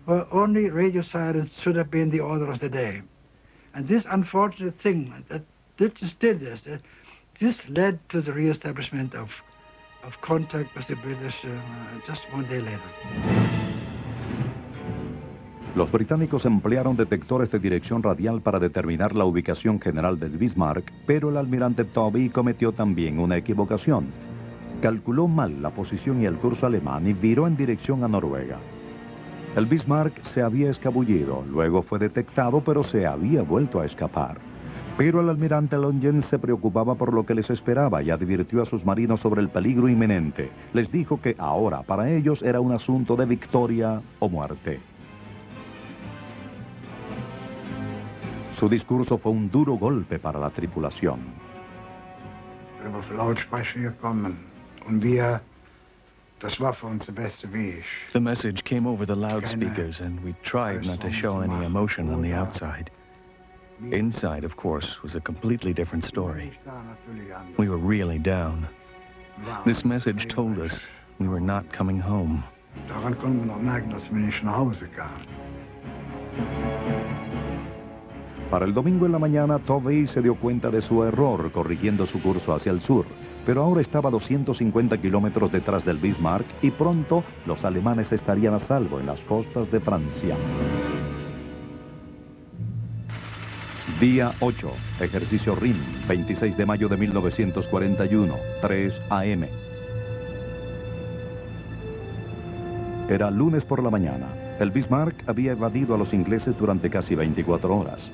where only radio sirens should have been the order of the day. And this unfortunate thing that British did this. This led to the re-establishment of contact with the British just one day later. Los británicos emplearon detectores de dirección radial para determinar la ubicación general del Bismarck, pero el almirante Tovey cometió también una equivocación. Calculó mal la posición y el curso alemán y viró en dirección a Noruega. El Bismarck se había escabullido, luego fue detectado, pero se había vuelto a escapar. Pero el almirante Longyen se preocupaba por lo que les esperaba y advirtió a sus marinos sobre el peligro inminente. Les dijo que ahora, para ellos, era un asunto de victoria o muerte. Su discurso fue un duro golpe para la tripulación. The message came over the loudspeakers, and we tried not to show any emotion on the outside. Inside, of course, was a completely different story. We were really down. This message told us we were not coming home. Para el domingo en la mañana, Tovey se dio cuenta de su error, corrigiendo su curso hacia el sur. Pero ahora estaba a 250 kilómetros detrás del Bismarck y pronto los alemanes estarían a salvo en las costas de Francia. Día 8, ejercicio RIM, 26 de mayo de 1941, 3 a.m. Era lunes por la mañana. El Bismarck había evadido a los ingleses durante casi 24 horas.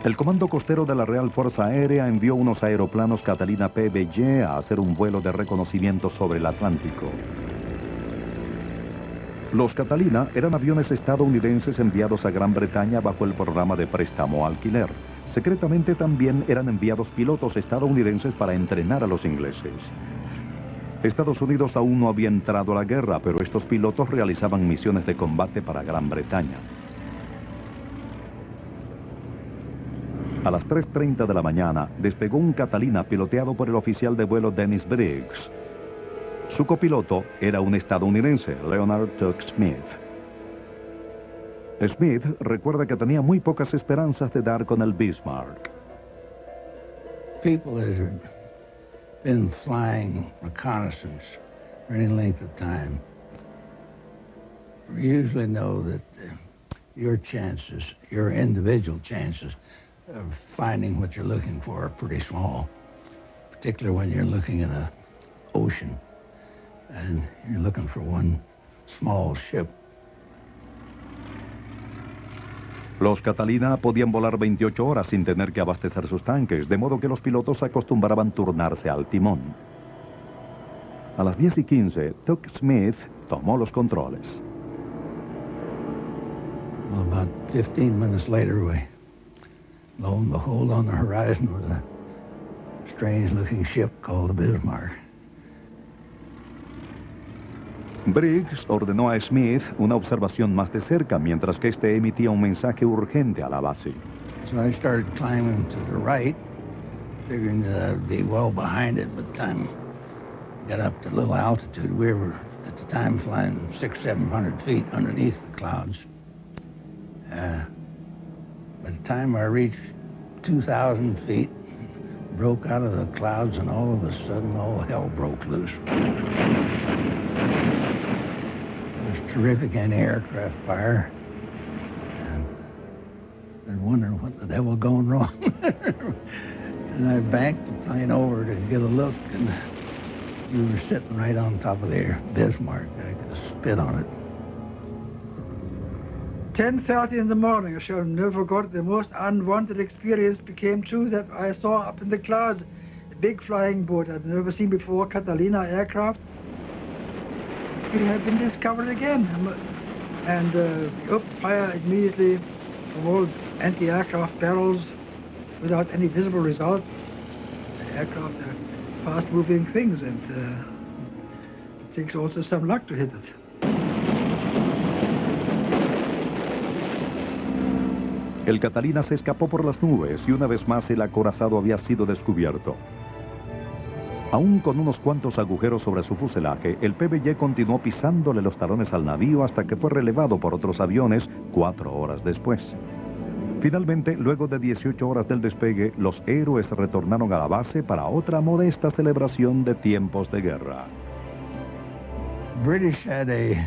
El Comando Costero de la Real Fuerza Aérea envió unos aeroplanos Catalina PBY a hacer un vuelo de reconocimiento sobre el Atlántico. Los Catalina eran aviones estadounidenses enviados a Gran Bretaña bajo el programa de préstamo-alquiler. Secretamente también eran enviados pilotos estadounidenses para entrenar a los ingleses. Estados Unidos aún no había entrado a la guerra, pero estos pilotos realizaban misiones de combate para Gran Bretaña. A las 3:30 de la mañana despegó un Catalina piloteado por el oficial de vuelo Dennis Briggs. Su copiloto era un estadounidense, Leonard Tuck Smith. Smith recuerda que tenía muy pocas esperanzas de dar con el Bismarck. People that have been flying reconnaissance for any length of time usually know that your chances, your individual chances of finding what you're looking for are pretty small, particularly when you're looking at an ocean and you're looking for one small ship. Los Catalina podían volar 28 horas sin tener que abastecer sus tanques, de modo que los pilotos acostumbraban turnarse al timón. A las 10:15, Tuck Smith tomó los controles. Well, about 15 minutes later, lo and behold, on the horizon was a strange-looking ship called the Bismarck. Briggs ordenó a Smith una observación más de cerca, mientras que este emitía un mensaje urgente a la base. So I started climbing to the right, figuring that I'd be well behind it. By the time I got up to a little altitude, we were at the time flying 600-700 feet underneath the clouds. By the time I reached 2,000 feet, broke out of the clouds, and all of a sudden, all hell broke loose. There was terrific anti-aircraft fire. And I wondering what the devil going wrong. And I banked the plane over to get a look, and we were sitting right on top of the Bismarck. I could spit on it. 10:30 in the morning, I shall never forget, the most unwanted experience became true that I saw up in the clouds a big flying boat I'd never seen before, Catalina aircraft. It had been discovered again. And opened fire immediately from all anti-aircraft barrels without any visible result. The aircraft are fast-moving things, and it takes also some luck to hit it. El Catalina se escapó por las nubes y una vez más el acorazado había sido descubierto. Aún con unos cuantos agujeros sobre su fuselaje, el PBY continuó pisándole los talones al navío hasta que fue relevado por otros aviones 4 horas después. Finalmente, luego de 18 horas del despegue, los héroes retornaron a la base para otra modesta celebración de tiempos de guerra. British had I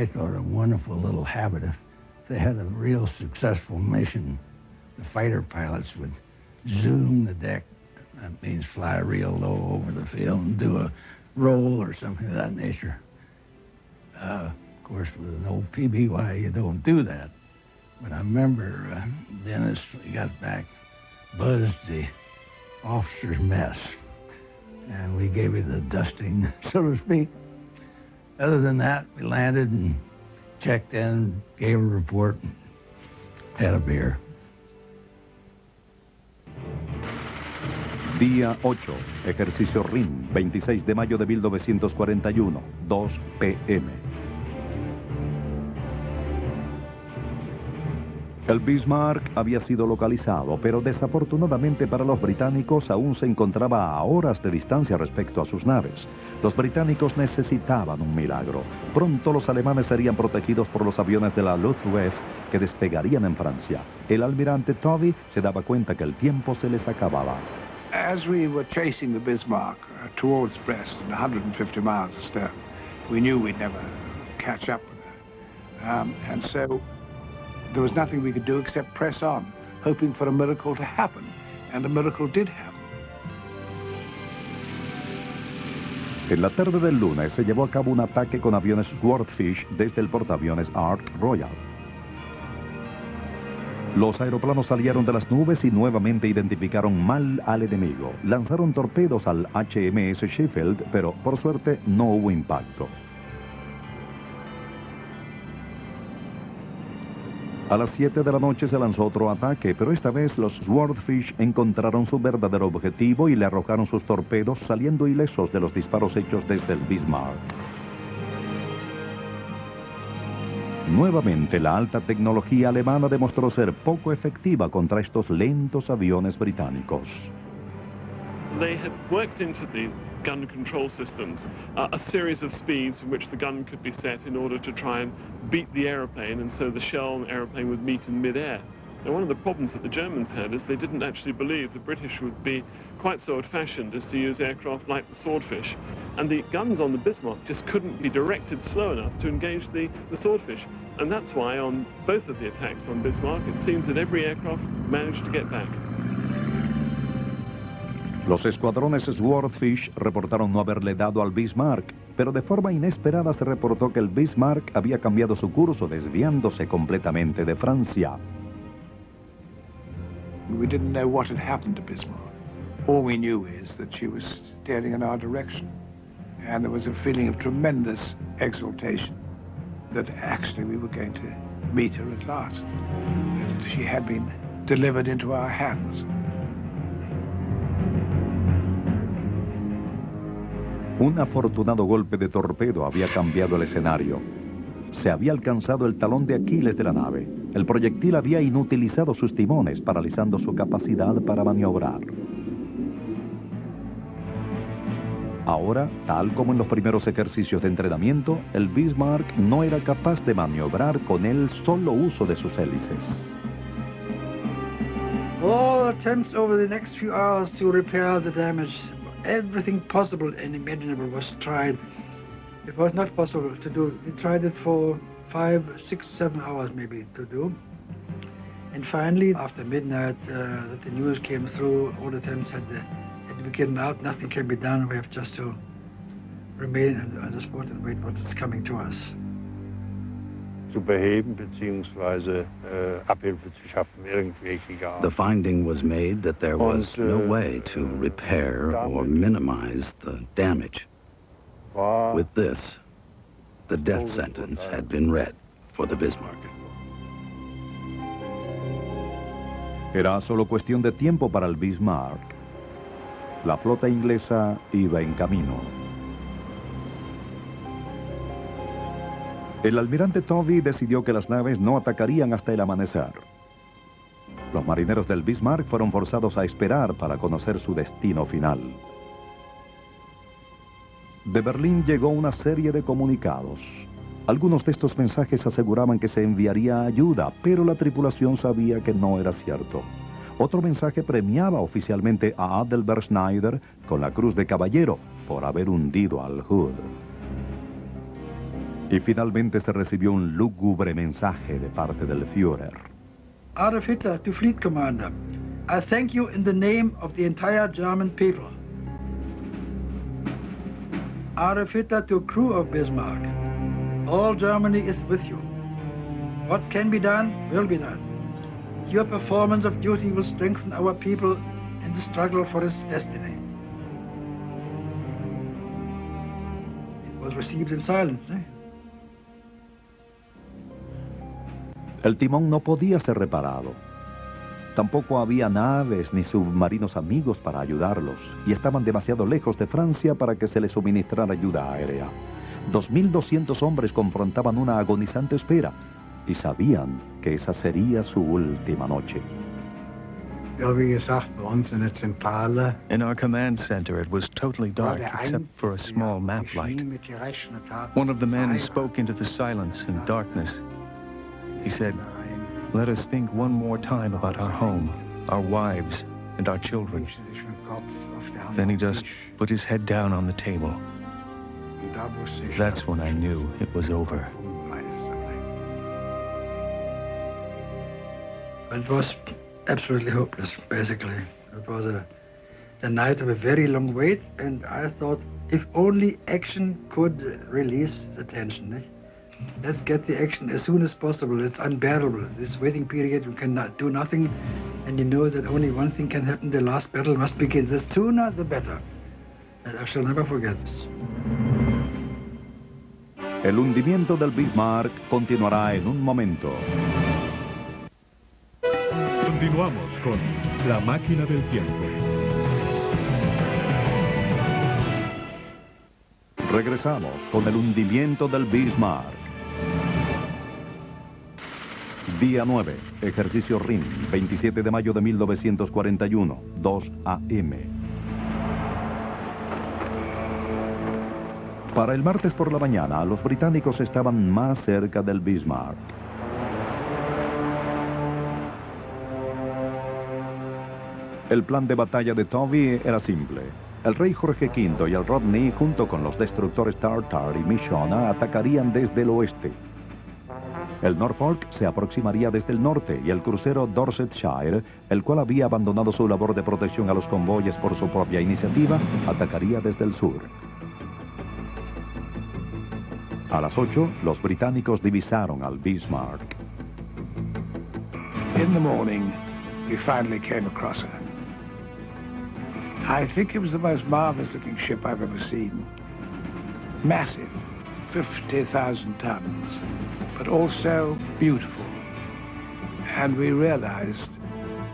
thought, a wonderful little habit. If they had a real successful mission, the fighter pilots would zoom the deck. That means fly real low over the field and do a roll or something of that nature. Of course, with an old PBY, you don't do that. But I remember Dennis, we got back, buzzed the officer's mess, and we gave it a dusting, so to speak. Other than that, we landed and checked in, gave a report, and had a beer. Día 8, ejercicio RIM, 26 de mayo de 1941, 2 p.m. El Bismarck había sido localizado, pero desafortunadamente para los británicos aún se encontraba a horas de distancia respecto a sus naves. Los británicos necesitaban un milagro. Pronto los alemanes serían protegidos por los aviones de la Luftwaffe que despegarían en Francia. El almirante Tovey se daba cuenta que el tiempo se les acababa. As we were chasing the Bismarck towards Brest, 150 miles astern, we knew we'd never catch up with her. And so there was nothing we could do except press on, hoping for a miracle to happen. And a miracle did happen. En la tarde del lunes se llevó a cabo un ataque con aviones Swordfish desde el portaaviones Ark Royal. Los aeroplanos salieron de las nubes y nuevamente identificaron mal al enemigo. Lanzaron torpedos al HMS Sheffield, pero por suerte no hubo impacto. A las 7 de la noche se lanzó otro ataque, pero esta vez los Swordfish encontraron su verdadero objetivo y le arrojaron sus torpedos, saliendo ilesos de los disparos hechos desde el Bismarck. Nuevamente, la alta tecnología alemana demostró ser poco efectiva contra estos lentos aviones británicos. They had worked into the gun control systems a series of speeds in which the gun could be set in order to try and beat the airplane, and so the shell and airplane would meet in mid-air. Now, one of the problems that the Germans had is they didn't actually believe the British would be quite so old-fashioned as to use aircraft like the Swordfish, and the guns on the Bismarck just couldn't be directed slow enough to engage the Swordfish, and that's why on both of the attacks on Bismarck it seems that every aircraft managed to get back. Los escuadrones Swordfish reportaron no haberle dado al Bismarck, pero de forma inesperada se reportó que el Bismarck había cambiado su curso, desviándose completamente de Francia. We didn't know what had happened to Bismarck. All we knew is that she was steering in our direction, and there was a feeling of tremendous exultation that actually we were going to meet her at last, that she had been delivered into our hands. Un afortunado golpe de torpedo había cambiado el escenario. Se había alcanzado el talón de Aquiles de la nave. El proyectil había inutilizado sus timones, paralizando su capacidad para maniobrar. Ahora, tal como en los primeros ejercicios de entrenamiento, el Bismarck no era capaz de maniobrar con el solo uso de sus hélices. All attempts over the next few hours to repair the damage, everything possible and imaginable was tried. It was not possible to do. We tried it for 5, 6, 7 hours maybe to do. And finally, after midnight, that the news came through, all attempts had to be given out, nothing can be done. We have just to remain on the spot and wait what is coming to us. Zu beheben bzw. Abhilfe zu schaffen, irgendwelche Art. The finding was made that there was no way to repair or minimize the damage. With this, the death sentence had been read for the Bismarck. Era solo cuestión de tiempo para el Bismarck. La flota inglesa iba en camino. El almirante Tovey decidió que las naves no atacarían hasta el amanecer. Los marineros del Bismarck fueron forzados a esperar para conocer su destino final. De Berlín llegó una serie de comunicados. Algunos de estos mensajes aseguraban que se enviaría ayuda, pero la tripulación sabía que no era cierto. Otro mensaje premiaba oficialmente a Adelbert Schneider con la Cruz de Caballero por haber hundido al Hood. Y finalmente se recibió un lúgubre mensaje de parte del Führer. Adolf Hitler to Fleet Commander, I thank you in the name of the entire German people. Adolf Hitler to crew of Bismarck, all Germany is with you. What can be done will be done. Your performance of duty will strengthen our people in the struggle for its destiny. It was received in silence, eh? El timón no podía ser reparado. Tampoco había naves ni submarinos amigos para ayudarlos, y estaban demasiado lejos de Francia para que se les suministrara ayuda aérea. 2.200 hombres confrontaban una agonizante espera, y sabían que esa sería su última noche. In our command center, it was totally dark except for a small map light. One of the men spoke into the silence and darkness. He said, "Let us think one more time about our home, our wives, and our children." Then he just put his head down on the table. That's when I knew it was over. It was absolutely hopeless, basically. It was a night of a very long wait, and I thought if only action could release the tension. Eh? Let's get the action as soon as possible. It's unbearable. This waiting period, you cannot do nothing, and you know that only one thing can happen. The last battle must begin. The sooner, the better. And I shall never forget this. El hundimiento del Bismarck continuará en un momento. Continuamos con La Máquina del Tiempo. Regresamos con el hundimiento del Bismarck. Día 9, ejercicio RIM, 27 de mayo de 1941, 2 AM. Para el martes por la mañana, los británicos estaban más cerca del Bismarck. El plan de batalla de Tovey era simple. El rey Jorge V y el Rodney, junto con los destructores Tartar y Mishona, atacarían desde el oeste. El Norfolk se aproximaría desde el norte y el crucero Dorsetshire, el cual había abandonado su labor de protección a los convoyes por su propia iniciativa, atacaría desde el sur. A las 8, los británicos divisaron al Bismarck. In the morning, we finally came across her. I think it was the most marvelous-looking ship I've ever seen. Massive, 50,000 tons, but also beautiful. And we realized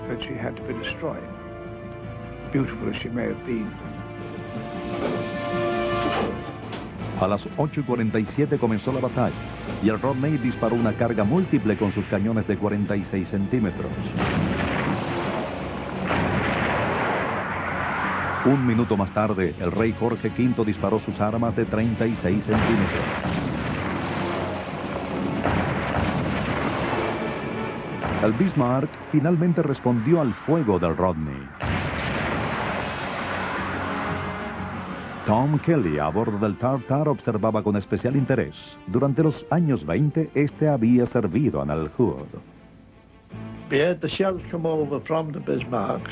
that she had to be destroyed, beautiful as she may have been. A las 8:47 comenzó la batalla, y el Rodney disparó una carga múltiple con sus cañones de 46 centímetros. Un minuto más tarde, el rey Jorge V disparó sus armas de 36 centímetros. El Bismarck finalmente respondió al fuego del Rodney. Tom Kelly, a bordo del Tartar, observaba con especial interés. Durante los años 20, este había servido en el Hood. We had the shells come over from the Bismarck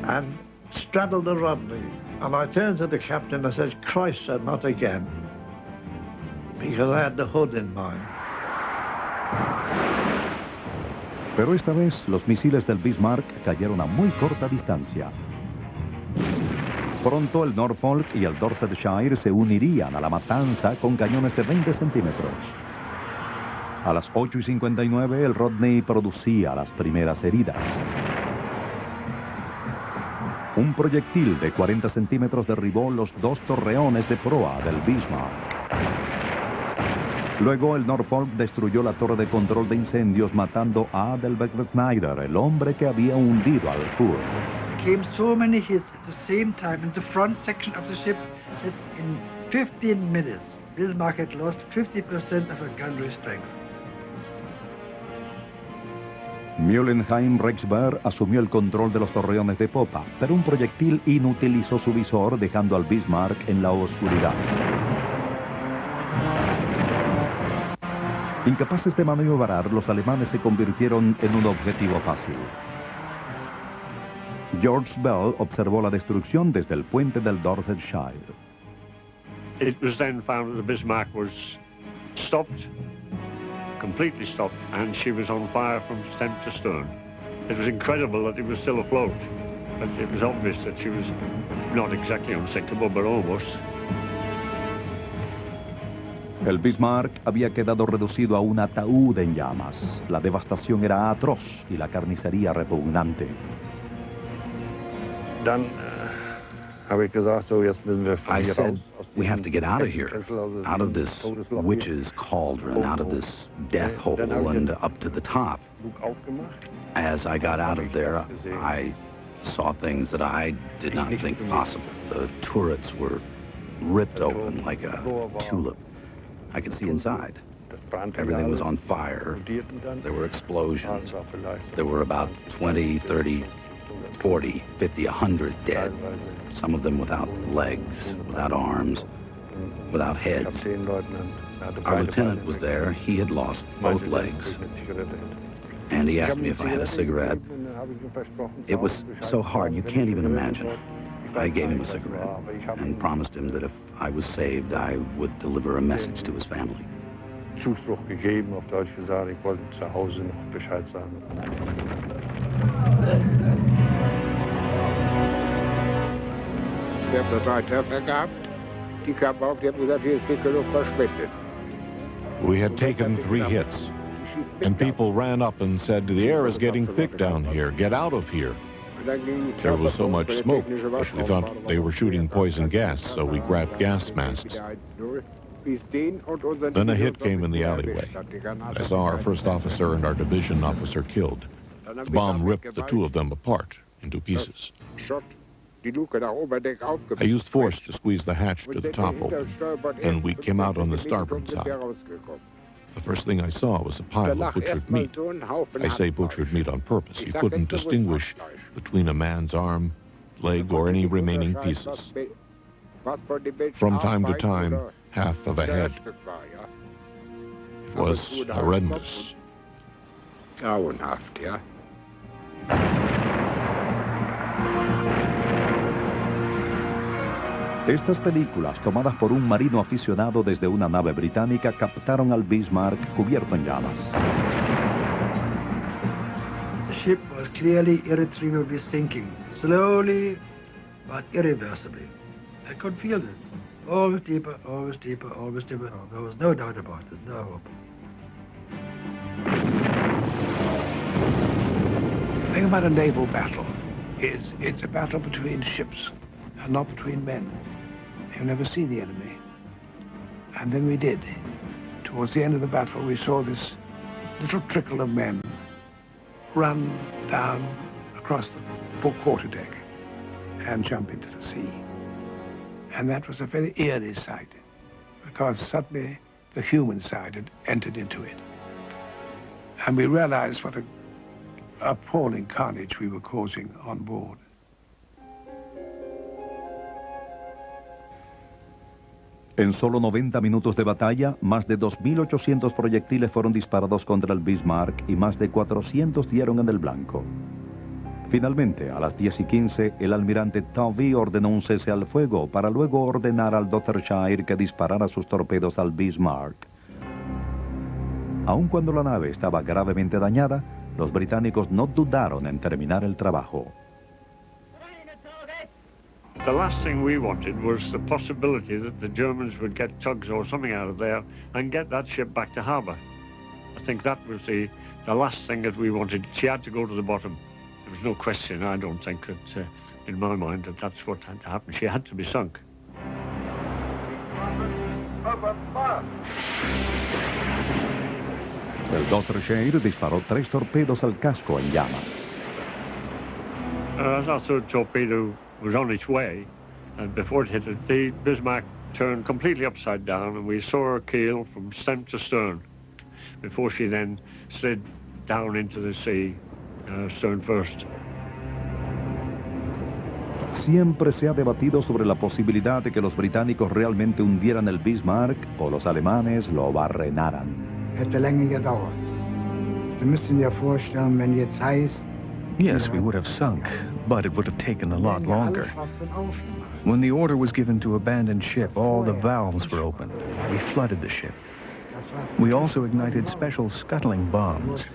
and straddled the Rodney. And I turned to the captain and I said, "Christ, sir, not again." Because I had the Hood in mind. Pero esta vez, los misiles del Bismarck cayeron a muy corta distancia. Pronto el Norfolk y el Dorsetshire se unirían a la matanza con cañones de 20 centímetros. A las 8:59 el Rodney producía las primeras heridas. Un proyectil de 40 centímetros derribó los 2 torreones de proa del Bismarck. Luego el Norfolk destruyó la torre de control de incendios, matando a Adelbert Schneider, el hombre que había hundido al Hood. Came so many hits at the same time in the front section of the ship that in 15 minutes Bismarck had lost 50% of her gunnery strength. Müllenheim Reichswehr asumió el control de los torreones de popa, pero un proyectil inutilizó su visor, dejando al Bismarck en la oscuridad. Incapaces de maniobrar, los alemanes se convirtieron en un objetivo fácil. George Bell observó la destrucción desde el puente del Dorsetshire. It was then found that the Bismarck was stopped, completely stopped, and she was on fire from stem to stern. It was incredible that it was still afloat, but it was obvious that she was not exactly unsinkable, but almost. El Bismarck había quedado reducido a un ataúd en llamas. La devastación era atroz y la carnicería repugnante. I said, we have to get out of here, out of this witch's cauldron, out of this death hole and up to the top. As I got out of there, I saw things that I did not think possible. The turrets were ripped open like a tulip. I could see inside. Everything was on fire. There were explosions. There were about 20, 30, 40, 50, 100 dead. Some of them without legs, without arms, without heads. Our lieutenant was there. He had lost both legs. And he asked me if I had a cigarette. It was so hard, you can't even imagine. I gave him a cigarette and promised him that if I was saved, I would deliver a message to his family. Zuspruch gegeben, auf Deutsch gesagt, ich wollte zu Hause noch Bescheid sagen. Wir haben 3 Treffer gehabt. Die kamen auf, die haben gesagt, hier ist dicke Luft verschwendet. We had taken 3 hits, and people ran up and said, the air is getting thick down here, get out of here. There was so much smoke that we thought they were shooting poison gas, so we grabbed gas masks. Then a hit came in the alleyway. I saw our first officer and our division officer killed. The bomb ripped the 2 of them apart into pieces. I used force to squeeze the hatch to the top open, and we came out on the starboard side. The first thing I saw was a pile of butchered meat. I say butchered meat on purpose. You couldn't distinguish between a man's arm, leg, or any remaining pieces. From time to time, half of a head. It was horrendous. Grauenhaft, ja. Estas películas, tomadas por un marino aficionado desde una nave británica, captaron al Bismarck cubierto en llamas. The ship was clearly irretrievably sinking, slowly but irreversibly. I could feel it. Always deeper, always deeper, always deeper. There was no doubt about it, no hope. The thing about a naval battle is it's a battle between ships and not between men. You never see the enemy. And then we did. Towards the end of the battle, we saw this little trickle of men run down across the quarterdeck and jump into the sea. And that was a very eerie sight, because suddenly the human side had entered into it. And we realized what an appalling carnage we were causing on board. En solo 90 minutos de batalla, más de 2.800 proyectiles fueron disparados contra el Bismarck y más de 400 dieron en el blanco. Finalmente, a las 10:15, el almirante Tovey ordenó un cese al fuego para luego ordenar al Dorsetshire que disparara sus torpedos al Bismarck. Aun cuando la nave estaba gravemente dañada, los británicos no dudaron en terminar el trabajo. The last thing we wanted was the possibility that the Germans would get tugs or something out of there and get that ship back to harbour. I think that was the last thing that we wanted. She had to go to the bottom. There was no question, I don't think, that, in my mind, that that's what had to happen. She had to be sunk. El Dorsetshire disparó 3 torpedos al casco en llamas. As our third torpedo was on its way, and before it hit it, the Bismarck turned completely upside down, and we saw her keel from stem to stern before she then slid down into the sea, stern first. Siempre se ha debatido sobre la posibilidad de que los británicos realmente hundieran el Bismarck o los alemanes lo barrenaran. Hätte länger gedauert. Sie müssen sich ja vorstellen, wenn jetzt heißt, Yes, we would have sunk, but it would have taken a lot longer. When the order was given to abandon ship, all the valves were opened. We flooded the ship. We also ignited special scuttling bombs.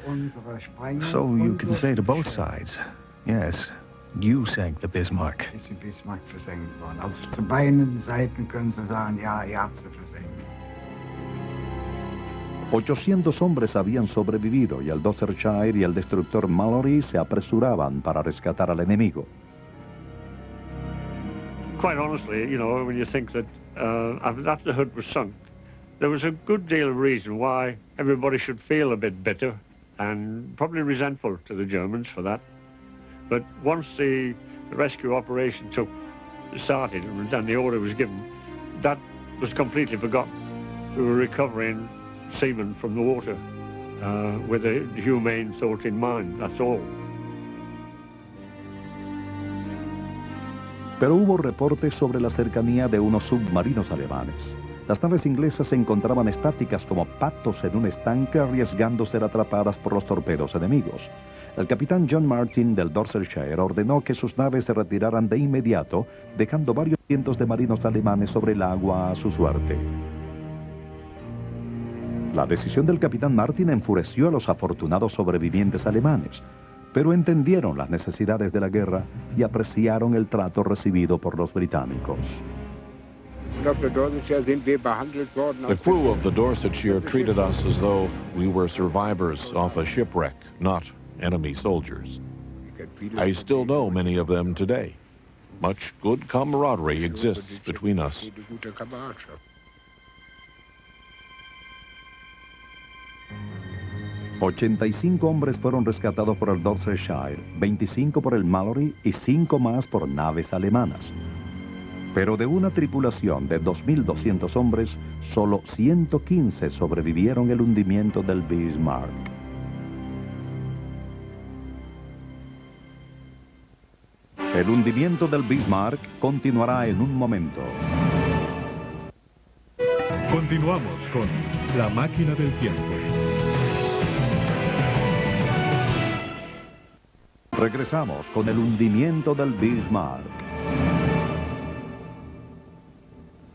So you can say to both sides, yes, you sank the Bismarck. Ist die Bismarck versenkt worden. Also zu beiden Seiten können Sie sagen, ja, ihr habt sie versenkt. 800 hombres habían sobrevivido y el Dorsetshire y el destructor Mallory se apresuraban para rescatar al enemigo. Quite honestly, you know, when you think that after the Hood was sunk, there was a good deal of reason why everybody should feel a bit bitter and probably resentful to the Germans for that. But once the rescue operation started and the order was given, that was completely forgotten. We were recovering seamen from the water with a humane thought in mind, that's all. Pero hubo reportes sobre la cercanía de unos submarinos alemanes. Las naves inglesas se encontraban estáticas como patos en un estanque, arriesgando ser atrapadas por los torpedos enemigos. El capitán John Martin del Dorsetshire ordenó que sus naves se retiraran de inmediato, dejando varios cientos de marinos alemanes sobre el agua a su suerte. La decisión del capitán Martin enfureció a los afortunados sobrevivientes alemanes, pero entendieron las necesidades de la guerra y apreciaron el trato recibido por los británicos. The crew of the Dorsetshire treated us as though we were survivors off a shipwreck, not enemy soldiers. I still know many of them today. Much good camaraderie exists between us. 85 hombres fueron rescatados por el Dorsetshire, 25 por el Mallory y 5 más por naves alemanas. Pero de una tripulación de 2.200 hombres, solo 115 sobrevivieron el hundimiento del Bismarck. El hundimiento del Bismarck continuará en un momento. Continuamos con La Máquina del Tiempo. Regresamos con el hundimiento del Bismarck.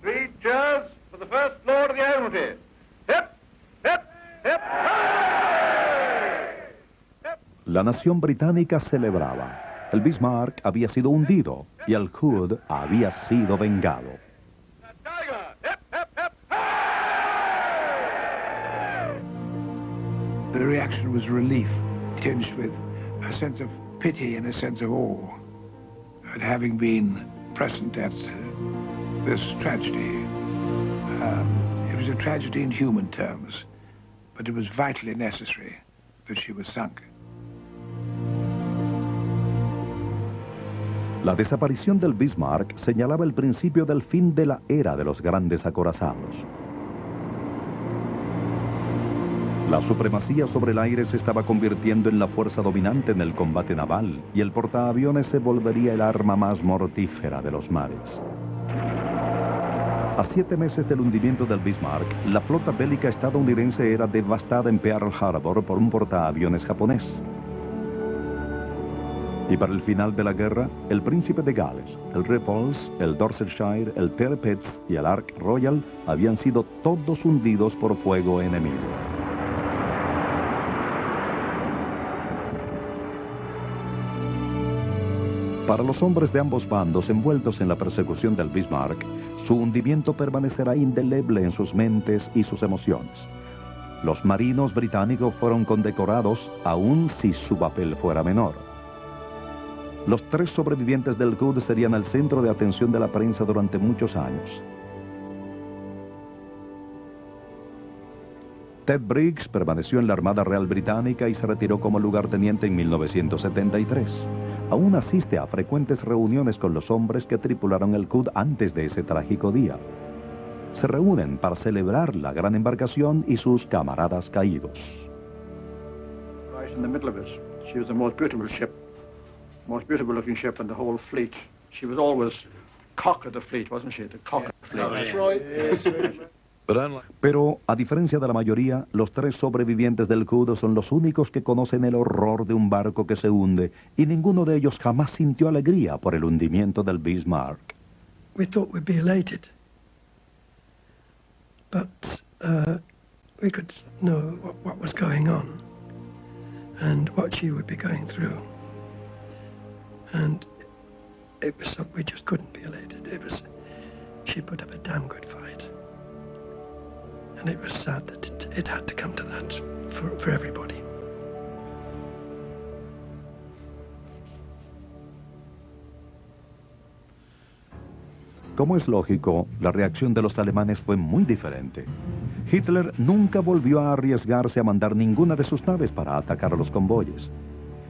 3 cheers for the First Lord of the Admiralty. Hip, hip, hip, hip. La nación británica celebraba. El Bismarck había sido hundido y el Hood había sido vengado. The reaction was relief, tinged with a sense of pity and a sense of awe at having been present at this tragedy. It was a tragedy in human terms, but it was vitally necessary that she was sunk. La desaparición del Bismarck señalaba el principio del fin de la era de los grandes acorazados. La supremacía sobre el aire se estaba convirtiendo en la fuerza dominante en el combate naval y el portaaviones se volvería el arma más mortífera de los mares. A 7 meses del hundimiento del Bismarck, la flota bélica estadounidense era devastada en Pearl Harbor por un portaaviones japonés. Y para el final de la guerra, el Príncipe de Gales, el Repulse, el Dorsetshire, el Tirpitz y el Ark Royal habían sido todos hundidos por fuego enemigo. Para los hombres de ambos bandos envueltos en la persecución del Bismarck, su hundimiento permanecerá indeleble en sus mentes y sus emociones. Los marinos británicos fueron condecorados, aun si su papel fuera menor. Los 3 sobrevivientes del Hood serían el centro de atención de la prensa durante muchos años. Ted Briggs permaneció en la Armada Real Británica y se retiró como lugarteniente en 1973. Aún asiste a frecuentes reuniones con los hombres que tripularon el Hood antes de ese trágico día. se reúnen para celebrar la gran embarcación y sus camaradas caídos. Right in the middle of it, she was the most beautiful ship, most beautiful looking ship in the whole fleet. She was always cock of the fleet, wasn't she? The cock of the fleet. Oh, that's right. Pero, a diferencia de la mayoría, los 3 sobrevivientes del Hood son los únicos que conocen el horror de un barco que se hunde, y ninguno de ellos jamás sintió alegría por el hundimiento del Bismarck. We thought we'd be elated, but we could know what was going on and what she would be going through, and it was something we just couldn't be elated. She put up a damn good fight. And it was sad that it had to come to that for everybody. Como es lógico, la reacción de los alemanes fue muy diferente. Hitler nunca volvió a arriesgarse a mandar ninguna de sus naves para atacar a los convoyes.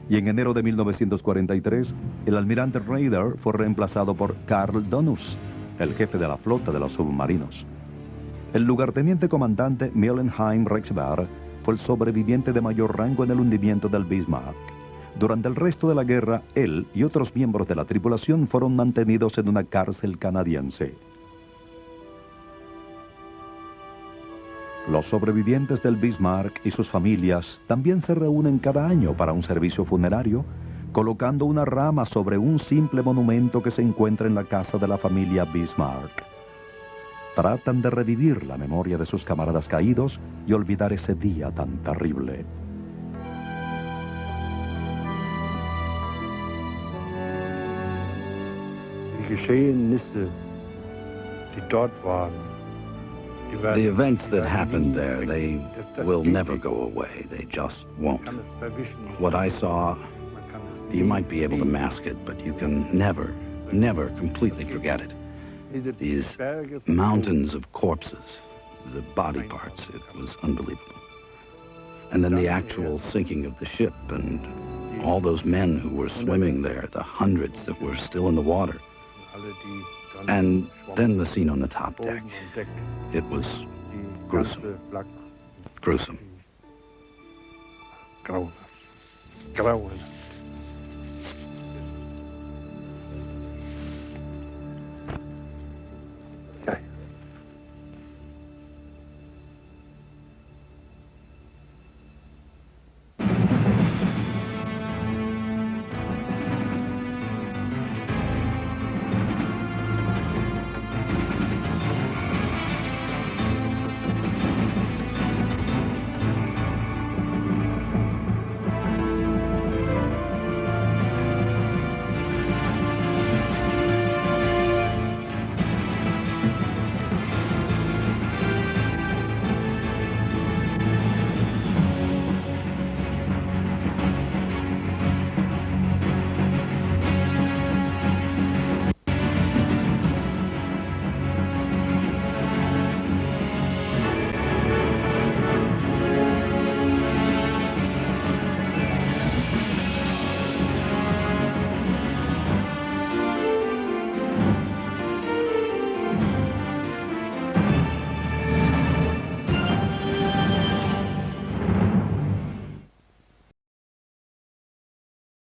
Y en enero de 1943, el almirante Raeder fue reemplazado por Karl Dönitz, el jefe de la flota de los submarinos. El lugarteniente comandante Müllenheim Reichswehr fue el sobreviviente de mayor rango en el hundimiento del Bismarck. Durante el resto de la guerra, él y otros miembros de la tripulación fueron mantenidos en una cárcel canadiense. Los sobrevivientes del Bismarck y sus familias también se reúnen cada año para un servicio funerario, colocando una rama sobre un simple monumento que se encuentra en la casa de la familia Bismarck. Tratan de revivir la memoria de sus camaradas caídos y olvidar ese día tan terrible. The events that happened there, they will never go away. They just won't. What I saw, you might be able to mask it, but you can never, never completely forget it. These mountains of corpses, the body parts, it was unbelievable. And then the actual sinking of the ship and all those men who were swimming there, the hundreds that were still in the water. And then the scene on the top deck. It was gruesome. Gruesome. Grauenhaft.